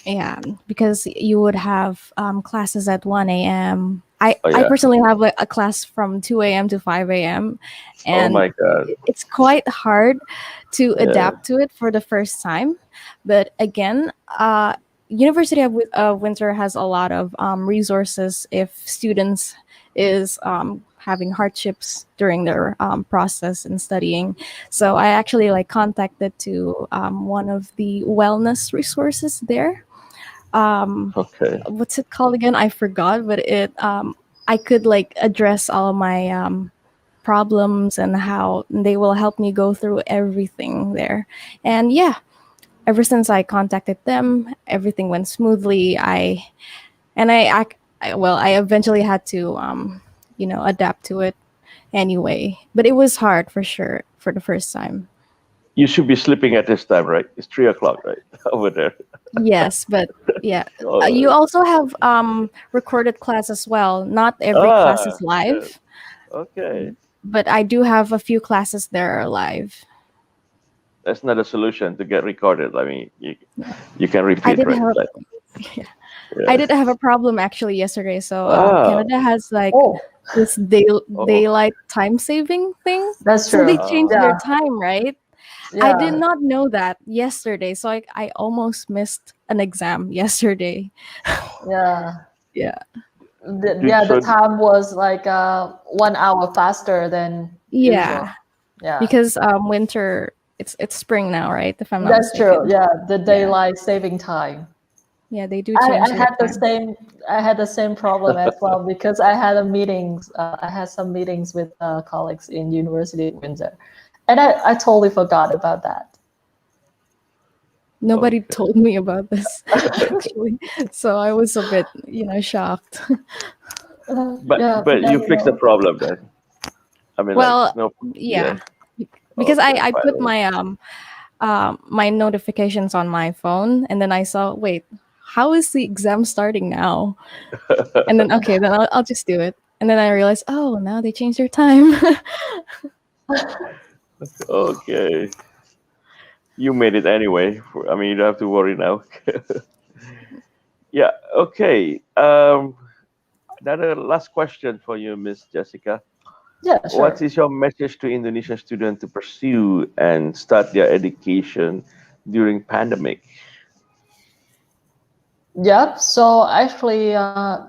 Yeah, because you would have classes at 1 a.m. I personally have a class from 2 a.m. to 5 a.m. And oh my God. It's quite hard to adapt to it for the first time. But again, University of Windsor has a lot of resources if students is having hardships during their process in studying. So I actually contacted to one of the wellness resources there. Okay. what's it called again? I forgot, but I could like address all of my problems, and how they will help me go through everything there. And yeah, ever since I contacted them, everything went smoothly. And I eventually had to adapt to it anyway. But it was hard for sure for the first time. You should be sleeping at this time, right? It's 3 o'clock, right? Over there. Yes, but yeah. You Oh, also have recorded class as well. Not every class ah, is yeah. live, Okay. but I do have a few classes there are live. That's not a solution to get recorded. I mean, you can I repeat, did right? have Like, yeah, I yeah. did have a problem actually yesterday. So Ah, Canada has like Oh, this oh, daylight time saving thing. that's So true. they changed ah, their Yeah, time, right? I did yeah, not know that yesterday. So I almost missed an exam yesterday. yeah. Yeah. Yeah, the so time was like 1 hour faster than usual. Yeah. Yeah, Because winter, it's spring now, right? If I'm not that's true. mistaken. Yeah, the Yeah. daylight saving time. Yeah, they do I, change I their had the time. same I had the same problem as well because I had a meetings I had some meetings with colleagues in University of Windsor, and I totally forgot about that. Nobody okay, told me about this actually. So I was a bit, shocked. but Yeah, you never fixed the know. problem then. I mean, like, Well, no, yeah. yeah. Because Okay, I put finally. my notifications on my phone, and then I saw, wait, how is the exam starting now? And then okay, then I'll just do it. And then I realized, oh, now they changed their time. Okay, you made it anyway. I mean, you don't have to worry now. Yeah. Okay. Another last question for you, Miss Jessica. Yeah, What sure. is your message to Indonesian students to pursue and start their education during pandemic? Yep. So actually,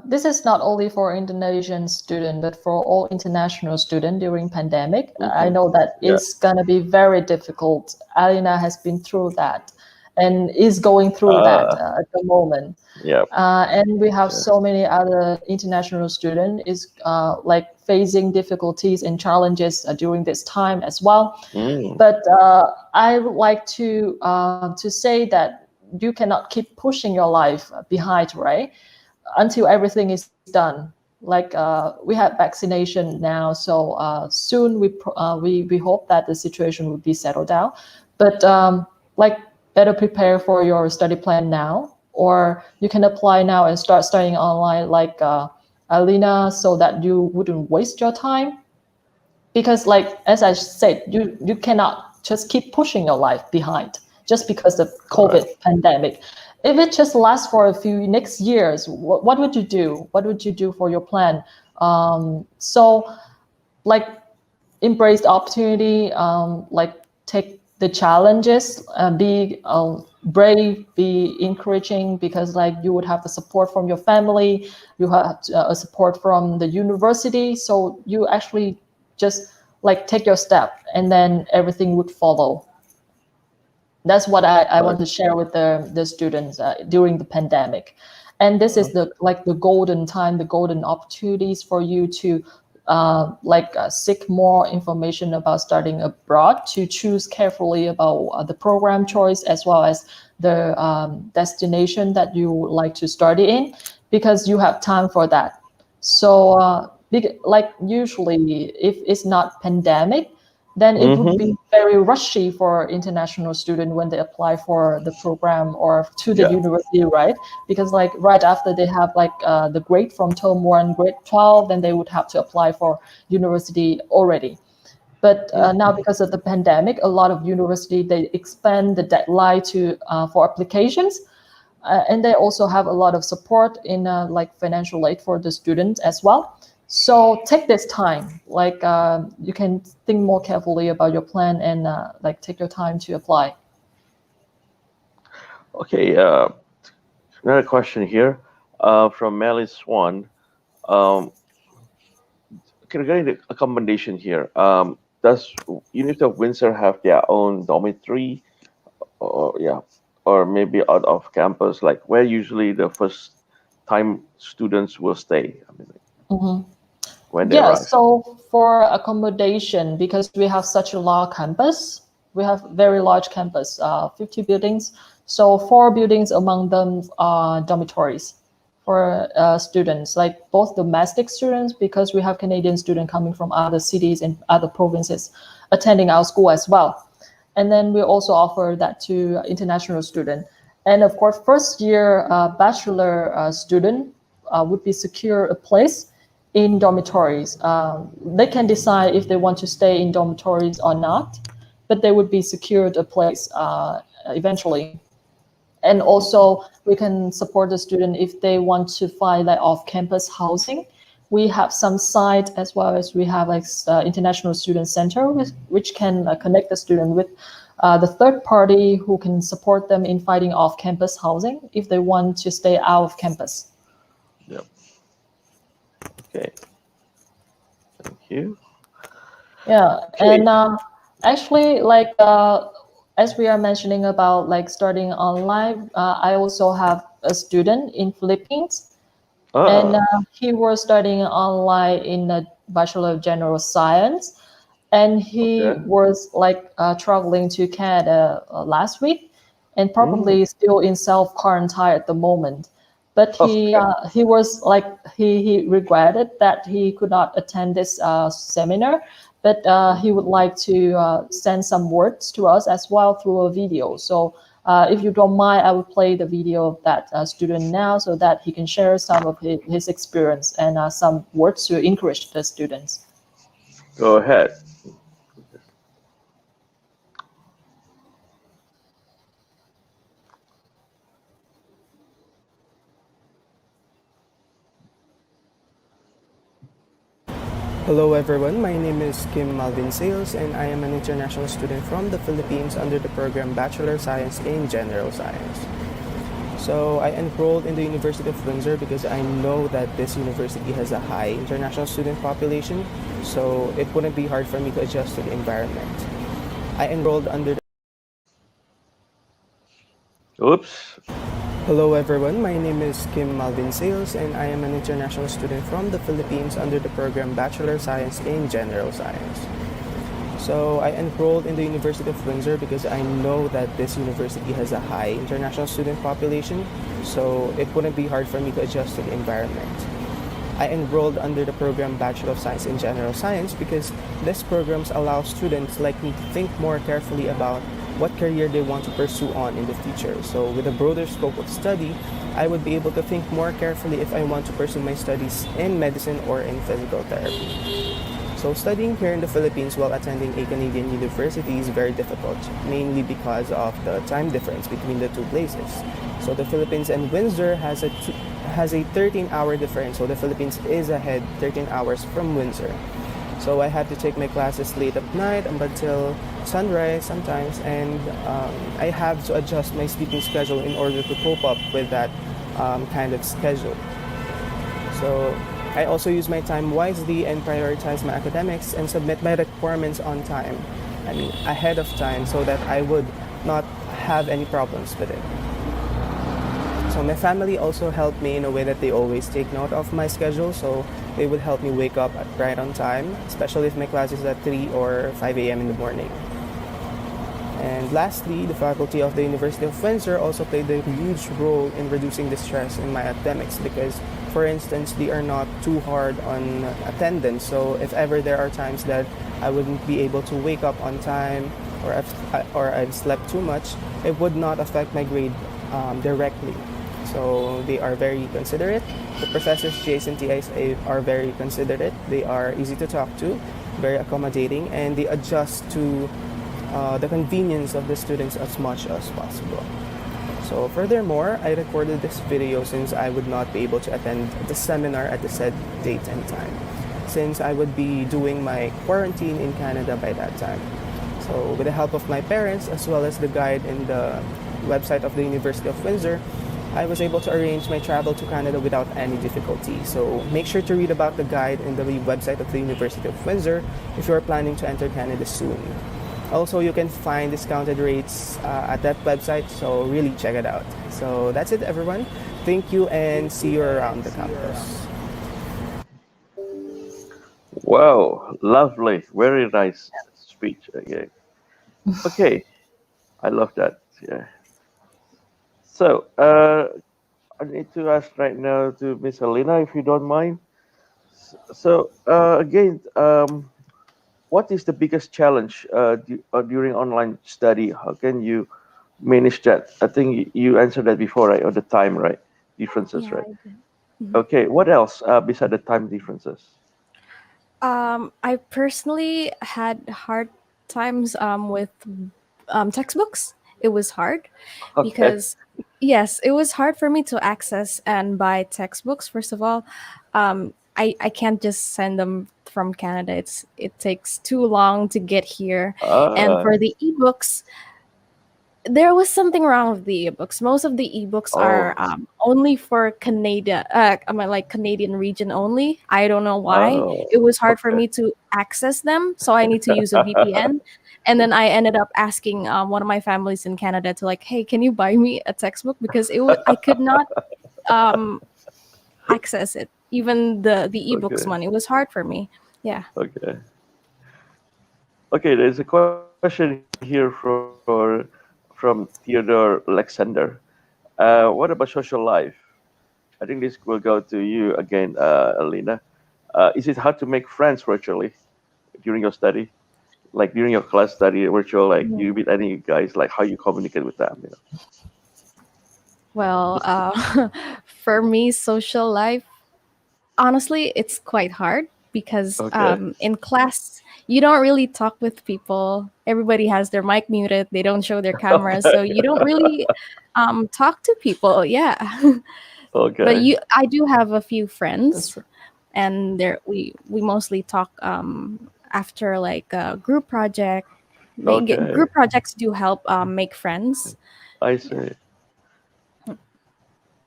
this is not only for Indonesian student, but for all international student during pandemic. I Hmm. know that Yeah. it's gonna be very difficult. Alina has been through that, and is going through that Uh, at the moment. yeah. And we have Yeah. so many other international student is like facing difficulties and challenges during this time as well. Mm, But I would like to say that you cannot keep pushing your life behind, right? Until everything is done. Like we have vaccination now, so soon we hope that the situation will be settled down. But like better prepare for your study plan now, or you can apply now and start studying online, like Alyna, so that you wouldn't waste your time, because like as I said, you cannot just keep pushing your life behind just because of COVID correct. pandemic. If it just lasts for a few next years, what would you do? What would you do for your plan? So like embrace the opportunity, like take the challenges, be brave, be encouraging, because like you would have the support from your family, you have a support from the university, so you actually just like take your step and then everything would follow. That's what I Uh, want to share with the students during the pandemic. And this is the like the golden time, the golden opportunities for you to seek more information about studying abroad, to choose carefully about the program choice as well as the destination that you would like to study in, because you have time for that. So like usually if it's not pandemic, then it would mm-hmm. be very rushy for international student when they apply for the program or to the Yeah. university, right? Because like right after they have like the grade from term 1 grade 12, then they would have to apply for university already. But now Mm-hmm. because of the pandemic, a lot of university, they expand the deadline to for applications, and they also have a lot of support in like financial aid for the students as well. So take this time, like you can think more carefully about your plan and like take your time to apply. Okay. Another question here, from Melly Swan. Um, Regarding the accommodation here, does University of Windsor have their own dormitory? Or yeah. or maybe out of campus, like where usually the first time students will stay? I mean, when they Yeah, arrive. so for accommodation, because we have such a large campus, we have very large campus, 50 buildings. So 4 buildings among them are dormitories for students, like both domestic students, because we have Canadian students coming from other cities and other provinces attending our school as well. And then we also offer that to international students. And of course, first year bachelor student would be secure a place in dormitories. They can decide if they want to stay in dormitories or not, but they would be secured a place eventually. And also, we can support the student if they want to find like off-campus housing. We have some site as well as we have like international student center, which can connect the student with the third party who can support them in finding off-campus housing if they want to stay out of campus. Yep. Okay. Thank you. Yeah, Okay. and actually, like as we are mentioning about like starting online, I also have a student in Philippines, and he was studying online in the Bachelor of General Science, and he Okay. was like traveling to Canada last week, and probably still in self quarantine at the moment. But Okay. he was like he regretted that he could not attend this seminar, but he would like to send some words to us as well through a video. So if you don't mind, I will play the video of that student now so that he can share some of his experience and some words to encourage the students. Go ahead. Hello everyone, my name is Kim Malvin Sales and I am an international student from the Philippines under the program Bachelor of Science in General Science. So I enrolled in the University of Windsor because I know that this university has a high international student population, so it wouldn't be hard for me to adjust to the environment. I enrolled under the Oops. Hello everyone, my name is Kim Malvin Sales and I am an international student from the Philippines under the program Bachelor of Science in General Science. So I enrolled in the University of Windsor because I know that this university has a high international student population, so it wouldn't be hard for me to adjust to the environment. I enrolled under the program Bachelor of Science in General Science because this program allows students like me to think more carefully about what career they want to pursue on in the future. So with a broader scope of study, I would be able to think more carefully if I want to pursue my studies in medicine or in physical therapy. So studying here in the Philippines while attending a Canadian university is very difficult, mainly because of the time difference between the two places. So the Philippines and Windsor has a 13-hour difference, so the Philippines is ahead 13 hours from Windsor. So I had to take my classes late at night up until sunrise sometimes, and I have to adjust my sleeping schedule in order to cope up with that kind of schedule. So I also use my time wisely and prioritize my academics and submit my requirements on time, ahead of time, so that I would not have any problems with it. So my family also helped me in a way that they always take note of my schedule, so they would help me wake up right on time, especially if my class is at 3 or 5 a.m. in the morning. And lastly, the faculty of the University of Windsor also played a huge role in reducing the stress in my academics because, for instance, they are not too hard on attendance. So if ever there are times that I wouldn't be able to wake up on time or I've slept too much, it would not affect my grade directly. So they are very considerate. The professors, GAs and TAs are very considerate. They are easy to talk to, very accommodating, and they adjust to the convenience of the students as much as possible. So furthermore, I recorded this video since I would not be able to attend the seminar at the said date and time, since I would be doing my quarantine in Canada by that time. So with the help of my parents as well as the guide in the website of the University of Windsor, I was able to arrange my travel to Canada without any difficulty. So make sure to read about the guide in the website of the University of Windsor if you are planning to enter Canada soon. Also, you can find discounted rates at that website, so really check it out. So that's it, everyone. Thank you, and see you around the campus. Wow, lovely, very nice speech. Okay, okay, I love that. Yeah. So, I need to ask right now to Miss Alyna, if you don't mind. So, again, what is the biggest challenge during online study? How can you manage that? I think you answered that before, right? Or the time, right? Differences, Yeah, right? I did. Mhm. Okay, what else beside the time differences? I personally had hard times with textbooks. It was hard Okay. because, yes, it was hard for me to access and buy textbooks. First of all, I can't just send them from Canada. It takes too long to get here, and Ah, for the ebooks, there was something wrong with the ebooks. Most of the ebooks are oh, only for Canada, I mean, like Canadian region only. I don't know why. oh, It was hard for okay. me to access them, so I need to use a VPN. And then I ended up asking one of my families in Canada to like, hey, can you buy me a textbook because I could not um, access it. Even the ebooks Okay, one, it was hard for me. Yeah. okay. Okay, there's a question here from Theodore Alexander. What about social life? I think this will go to you again, Alyna. Is it hard to make friends virtually during your study? Like during your class study virtual, like Mhm. you meet any guys, like how you communicate with them, you know? Well, for me, social life, honestly, it's quite hard because Okay. in class, you don't really talk with people. Everybody has their mic muted, they don't show their cameras, so you don't really talk to people. Yeah. But Okay. I do have a few That's friends, true. and there we mostly talk after like a group project. Okay. Group projects do help make friends. I Yeah. see.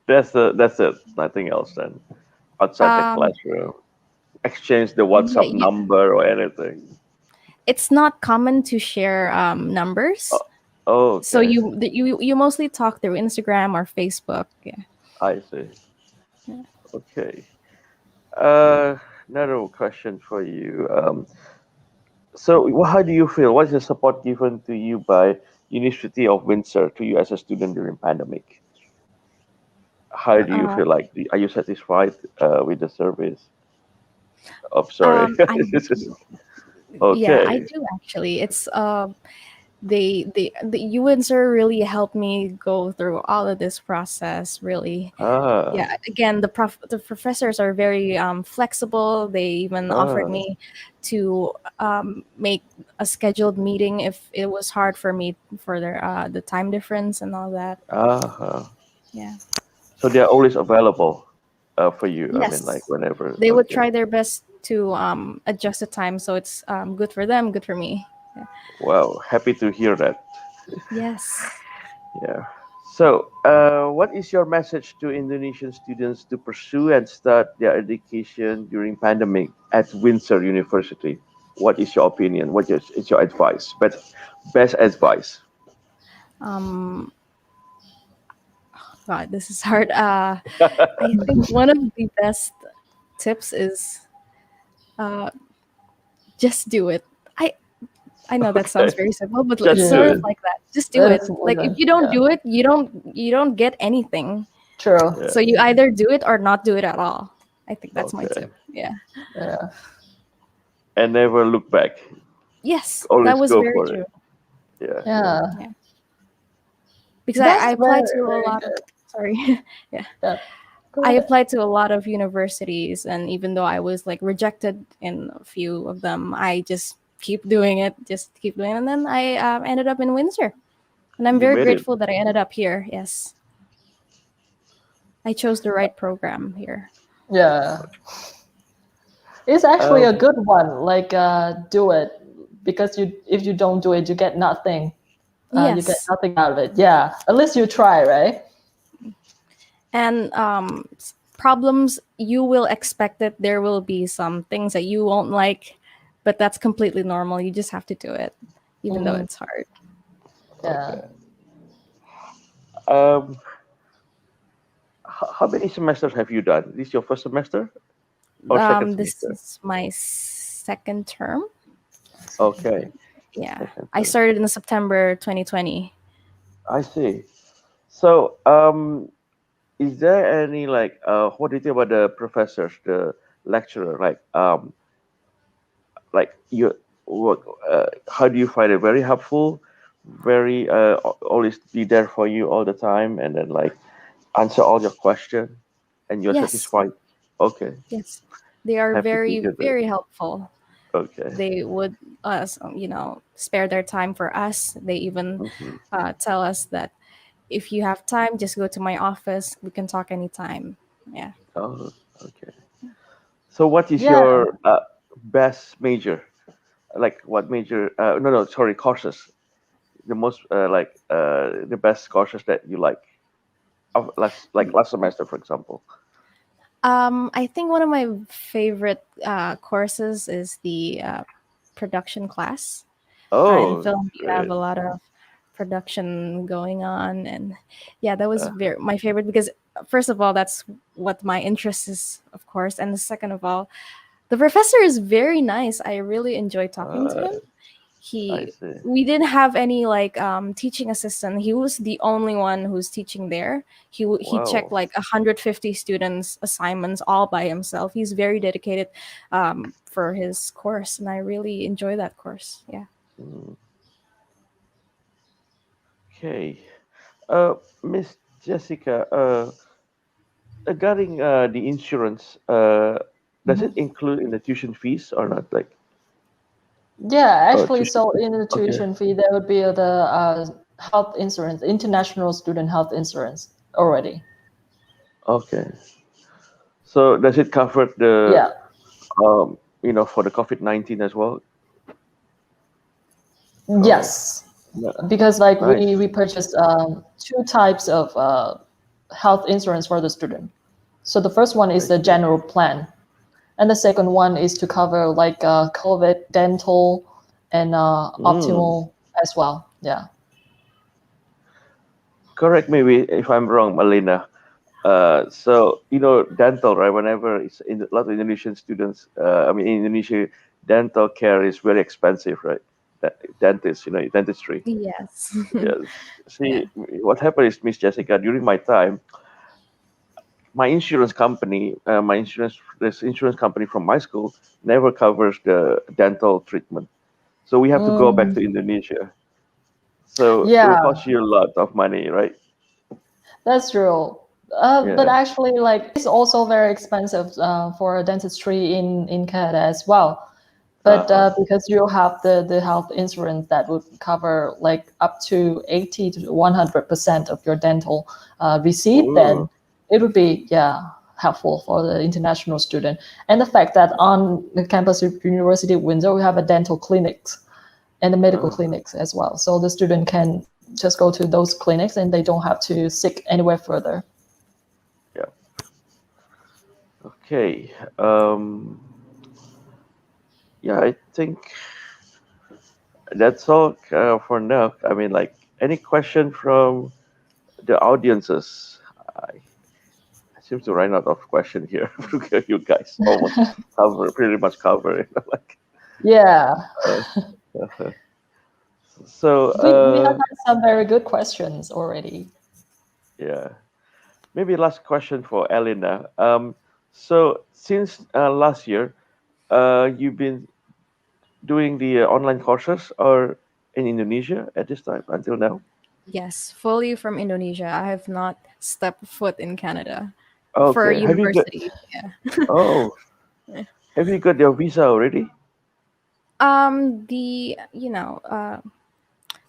That's it. Nothing else then. Outside the Um, classroom. Exchange the yeah, WhatsApp number or anything. it's not common to share numbers, Oh, so okay. you mostly talk through Instagram or Facebook. Yeah. I see. Yeah. Okay. Uh, Another question for you. So, how do you feel? What is the support given to you by University of Windsor to you as a student during pandemic? How do you Uh, feel like? Are you satisfied with the service? Oh, sorry. I This is do. Yeah, I okay. do actually. It's the UNSER really helped me go through all of this process. Really, Ah, yeah. Again, the professors are very flexible. They even offered ah, me to make a scheduled meeting if it was hard for me for the time difference and all that. ah. Yeah. So they are always available for you. I mean, like Yes, whenever. they would Okay. try their best to adjust the time so it's good for them, good for me. Yeah. Wow. Happy to hear that. Yes. Yeah. So, what is your message to Indonesian students to pursue and start their education during pandemic at Windsor University? What is your opinion? Is your advice? But best advice. Um, God, this is hard. I think one of the best tips is uh, just do it. I I know that sounds Okay, very simple, but it's just do sort Yeah, of it. like that. Just do that it. is more Like if than you don't yeah. do it, you don't get anything. True. So Yeah. you either do it or not do it at all. I think that's my Okay. tip. Yeah. Yeah. And never look back. Yes, that Always was go very for it. true. Yeah. Yeah. Yeah. Yeah. Because I That's applied very to a very lot of, good. sorry. Yeah. Yeah. Go I ahead. applied to a lot of universities, and even though I was like rejected in a few of them, I just keep doing it, just keep doing it. And then I ended up in Windsor. And I'm You very made it. grateful that I ended up here. Yes. I chose the right program here. Yeah. It's actually Um, a good one. Like, do it because you if you don't do it, you get nothing. You get Yes. nothing out of it. Yeah. At least you try, right? And problems, you will expect that there will be some things that you won't like, but that's completely normal. You just have to do it. even though it's hard. Yeah. Okay. Um, how many semesters have you done? This is your first semester or second This semester? is my second term. Okay, Yeah, second I term. started in September 2020. I see. So, is there any like what do you think about the professors, the lecturer? Like you work, how do you find it? Very helpful, very always be there for you all the time, and then like answer all your question, and you're Yes, satisfied. Okay, yes, they are happy to very, hear that. very helpful. Okay. They would spare their time for us. They even Hmm. tell us that if you have time, just go to my office. We can talk anytime. Yeah. Oh, okay. So, what is Yeah. your best major? Like, what major? No, no, sorry, courses. The most the best courses that you like of last semester, for example. I think one of my favorite courses is the production class. In Oh, film, you have great. a lot of production going on, and yeah, that was Uh, very my favorite because first of all, that's what my interest is, of course, and the second of all, the professor is very nice. I really enjoy talking to uh, him. I He see. We didn't have any like teaching assistant. He was the only one who's teaching there. He checked Wow. like 150 students assignments all by himself. He's very dedicated for his course, and I really enjoy that course. Yeah. Mm, okay. Miss Jessica, regarding the insurance, does it include in the tuition fees or not? Like, Yeah, actually, tuition so fees. in the Okay. tuition fee, there would be the health insurance, international student health insurance already. Okay. So does it cover the Yeah. for the COVID-19 as well? Oh, Yes, no. because like Nice. we purchased two types of health insurance for the student. So the first one is I the see. general plan, and the second one is to cover like COVID, dental, and Mm. optimal as well. Yeah. Correct me if I'm wrong, Alyna. So dental, right? Whenever it's in a lot of Indonesian students, I mean, in Indonesia, dental care is very expensive, right? Dentist, dentistry. Yes. Yes. Yeah. See, what happened is, Miss Jessica, during my time, my insurance company, this insurance company from my school, never covers the dental treatment. So we have to go back Mm, to Indonesia. So it will yeah, cost you a lot of money, right? that's true. But Yeah. actually, like it's also very expensive for dentistry in Canada as well. But Uh-huh. because you have the health insurance that would cover like up to 80 to 100% of your dental receipt, then Ooh. it would be helpful for the international student. And the fact that on the campus of University of Windsor, we have a dental clinics and the medical Ah, clinics as well. So the student can just go to those clinics and they don't have to seek anywhere further. yeah. Okay. Yeah, I think that's all for now. I mean, like, any question from the audiences? I seem to run out of question here. You guys almost pretty much cover it. Like, Yeah, uh, so, we have had some very good questions already. yeah, maybe last question for Elena. So since last year, you've been doing the online courses or in Indonesia at this time until now? Yes, fully from Indonesia. I have not stepped foot in Canada for Okay. university. Yeah. Oh, have you got your visa already? The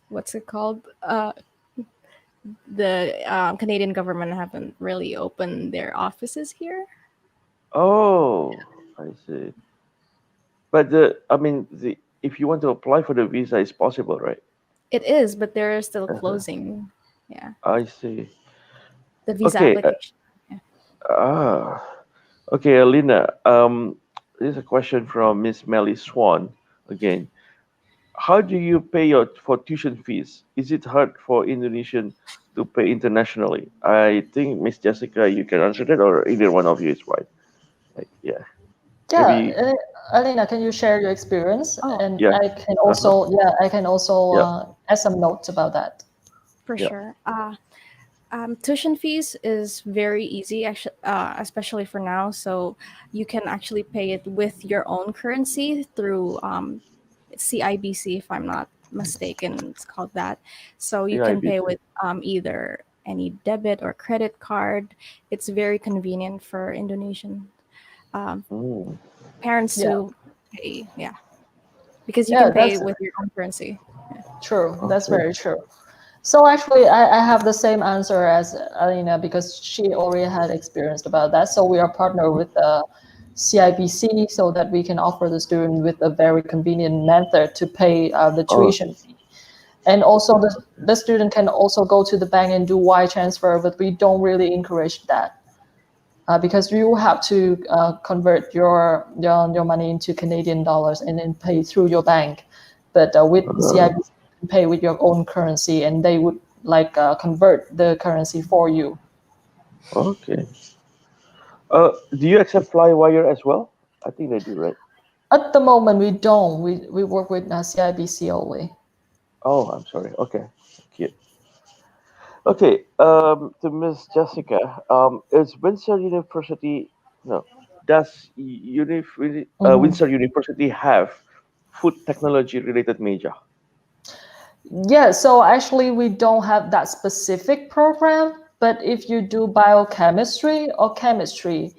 what's it called? The Canadian government haven't really opened their offices here. Oh, I see. But I mean, if you want to apply for the visa, it's possible, right? It is, but they're still Uh-huh. closing. Yeah, I see. the visa Okay. application. Yeah. Ah, okay, Alina. This is a question from Miss Melly Swan again. how do you pay your for tuition fees? Is it hard for Indonesian to pay internationally? I think Miss Jessica, you can answer that, or either one of you is right. Like, yeah, Yeah, maybe, Alyna, can you share your experience? Oh, And yeah, I can uh-huh, also, yeah, I can also yeah, add some notes about that. for yeah. sure. Tuition fees is very easy, actually, especially for now. So you can actually pay it with your own currency through CIBC, if I'm not mistaken. It's called that. So you can pay CIBC. with either any debit or credit card. It's very convenient for Indonesian um, Mm. parents Yeah, to pay. Yeah, because you yeah, can pay that's with your own currency. true. That's Okay. very true. So actually, I have the same answer as Alyna because she already had experienced about that. So we are partnered with the CIBC so that we can offer the student with a very convenient method to pay the Oh, tuition fee. And also the student can also go to the bank and do wire transfer, but we don't really encourage that because you have to convert your money into Canadian dollars and then pay through your bank. But with uh, CIBC, you can pay with your own currency, and they would like convert the currency for you. okay. Do you accept Flywire as well? I think they do, right? At the moment, we don't. We work with CIBC only. Oh, I'm sorry. Okay. Cute. Okay. To Miss Jessica, is Windsor University, no, does Mhm. Windsor University have food technology related major? Yeah, so actually we don't have that specific program, but if you do biochemistry or chemistry,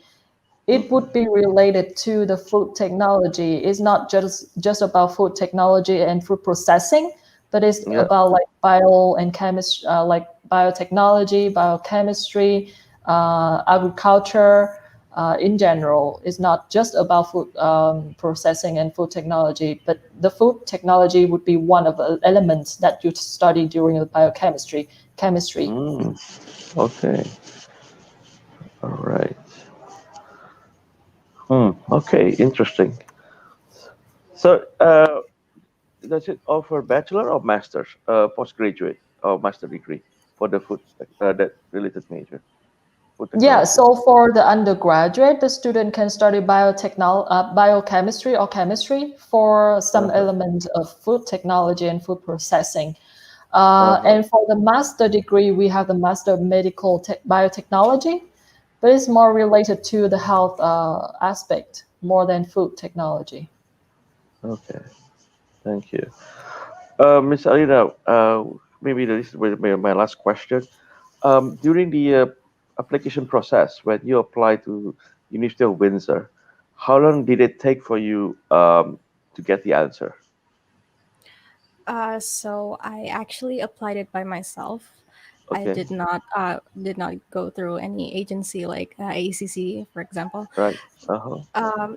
it Mm-hmm. would be related to the food technology. It's not just about food technology and food processing, but it's Yeah. about like bio and chemistry, like biotechnology, biochemistry, agriculture. In general, it's not just about food processing and food technology, but the food technology would be one of the elements that you study during the biochemistry chemistry. Mm, okay. All right. Okay. Interesting. So, does it offer bachelor or master's, postgraduate or master degree for the food that related major, food Yeah, technology? so for the undergraduate, the student can study biochemistry or chemistry for some Uh-huh. element of food technology and food processing. Uh-huh. And for the master degree, we have the master of medical biotechnology, but it's more related to the health aspect more than food technology. Okay. Thank you. Miss Alina, maybe this is my last question. During the application process, when you apply to University of Windsor, how long did it take for you to get the answer? So I actually applied it by myself. I Okay. did not go through any agency like AECC, for example. Right. Uh-huh.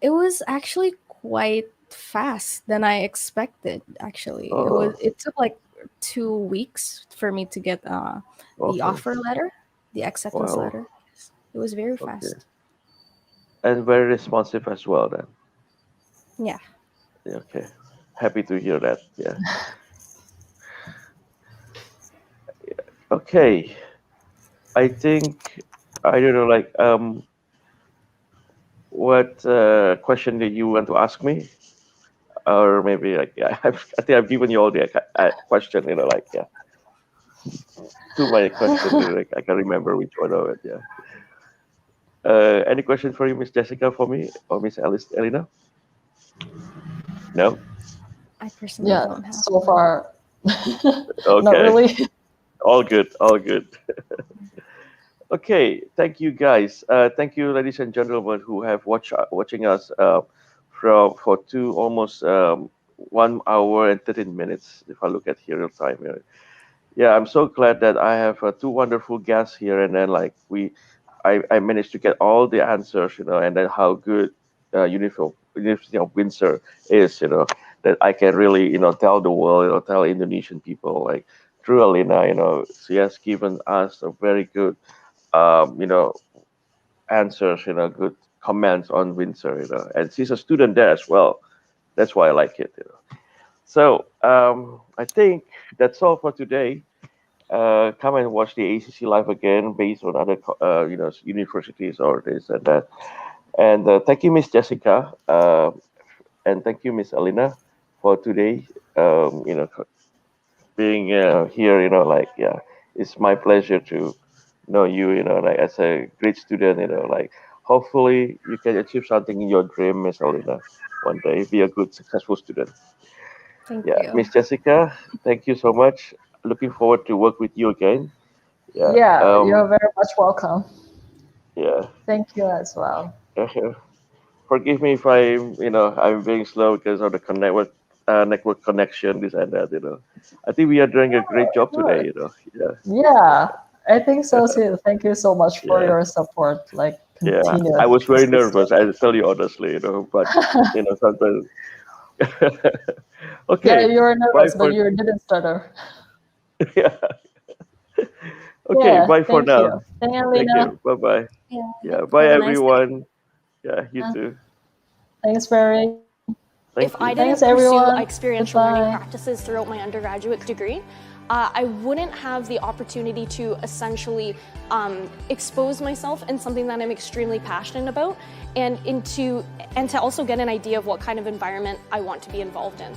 It was actually quite fast than I expected. Actually, Oh, it took like 2 weeks for me to get the okay. offer letter, the acceptance Wow. letter. It was very Okay. fast. And very responsive as well then. Yeah. Yeah, okay. Happy to hear that. Yeah. Okay. I think I don't know like what question did you want to ask me? Or maybe like yeah, I think I've given you all the question, like yeah, too many questions. Like I can remember which one of it. Yeah. Any question for you, Miss Jessica, for me or Miss Alice Elena? No. I personally Yeah, don't have. so far, not Okay. really. All good. All good. Okay. Thank you, guys. Thank you, ladies and gentlemen, who have watching us for two almost 1 hour and 13 minutes. If I look at here real time here. Yeah, I'm so glad that I have two wonderful guests here, and then like I managed to get all the answers, and then how good University of Windsor is, that I can really, tell the world, tell Indonesian people like through Alyna, she has given us a very good, um, you know, answers, good comments on Windsor, and she's a student there as well. That's why I like it. So I think that's all for today. Come and watch the ACC live again, based on other universities or this and that. And thank you, Miss Jessica, and thank you, Miss Alyna, for today. Being here, like, yeah, it's my pleasure to know you, like, as a great student, like, hopefully you can achieve something in your dream, Miss Alyna, one day. Be a good, successful student. Thank Yeah, you. Miss Jessica, thank you so much. Looking forward to work with you again. Yeah. Yeah, you're very much welcome. Yeah. Thank you as well. Forgive me if I'm being slow because of the network connection, this and that. I think we are doing a great job today. Good. Yeah. Yeah, I think so too. Thank you so much for Yeah. your support, like Yeah. continued I was very nervous. persistence. I tell you honestly, but sometimes. Yeah, Okay. you were Bye nervous, but for. you didn't stutter. Yeah. Okay. Yeah, Bye for thank now. you. Thank you, Thank Lena. you. Bye bye. Yeah. Yeah. Bye Have a nice day. everyone. Yeah. You too. Thanks, Barry. Thank If I you. Thanks, didn't pursue everyone. experiential learning Goodbye. practices throughout my undergraduate degree, I wouldn't have the opportunity to essentially expose myself in something that I'm extremely passionate about, and to also get an idea of what kind of environment I want to be involved in.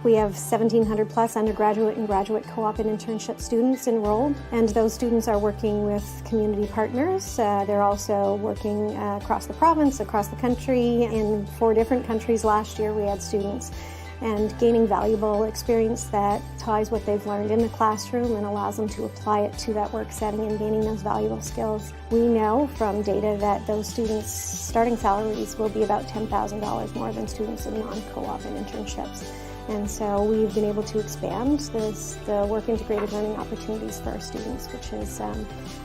We have 1,700 plus undergraduate and graduate co-op and internship students enrolled, and those students are working with community partners. They're also working across the province, across the country. In 4 different countries last year we had students, and gaining valuable experience that ties what they've learned in the classroom and allows them to apply it to that work setting and gaining those valuable skills. We know from data that those students' starting salaries will be about $10,000 more than students in non-co-op and internships. And so we've been able to expand the work integrated learning opportunities for our students, which is a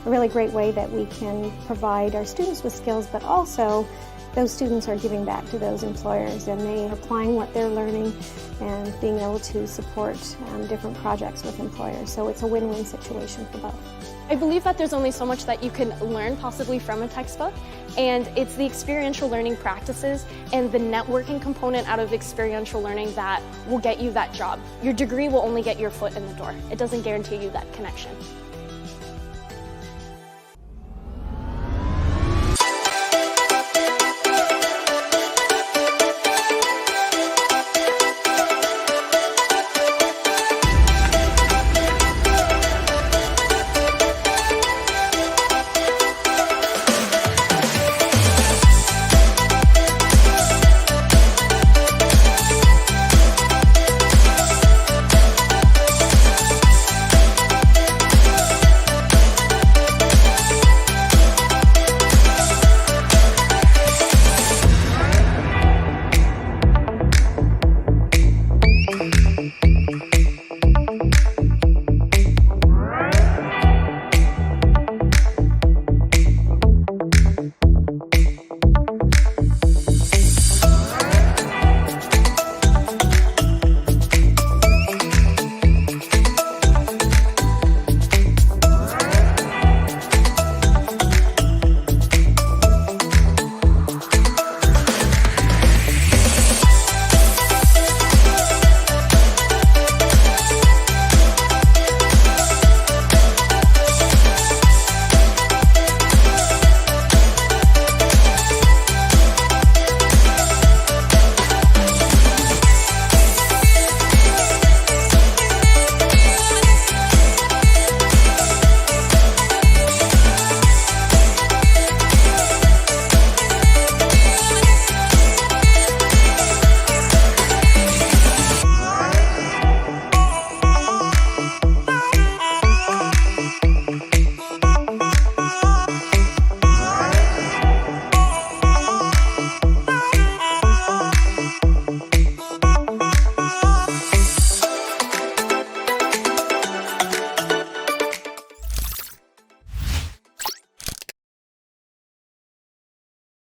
really great way that we can provide our students with skills, but also those students are giving back to those employers, and they are applying what they're learning and being able to support different projects with employers. So it's a win-win situation for both. I believe that there's only so much that you can learn possibly from a textbook, and it's the experiential learning practices and the networking component out of experiential learning that will get you that job. Your degree will only get your foot in the door. It doesn't guarantee you that connection.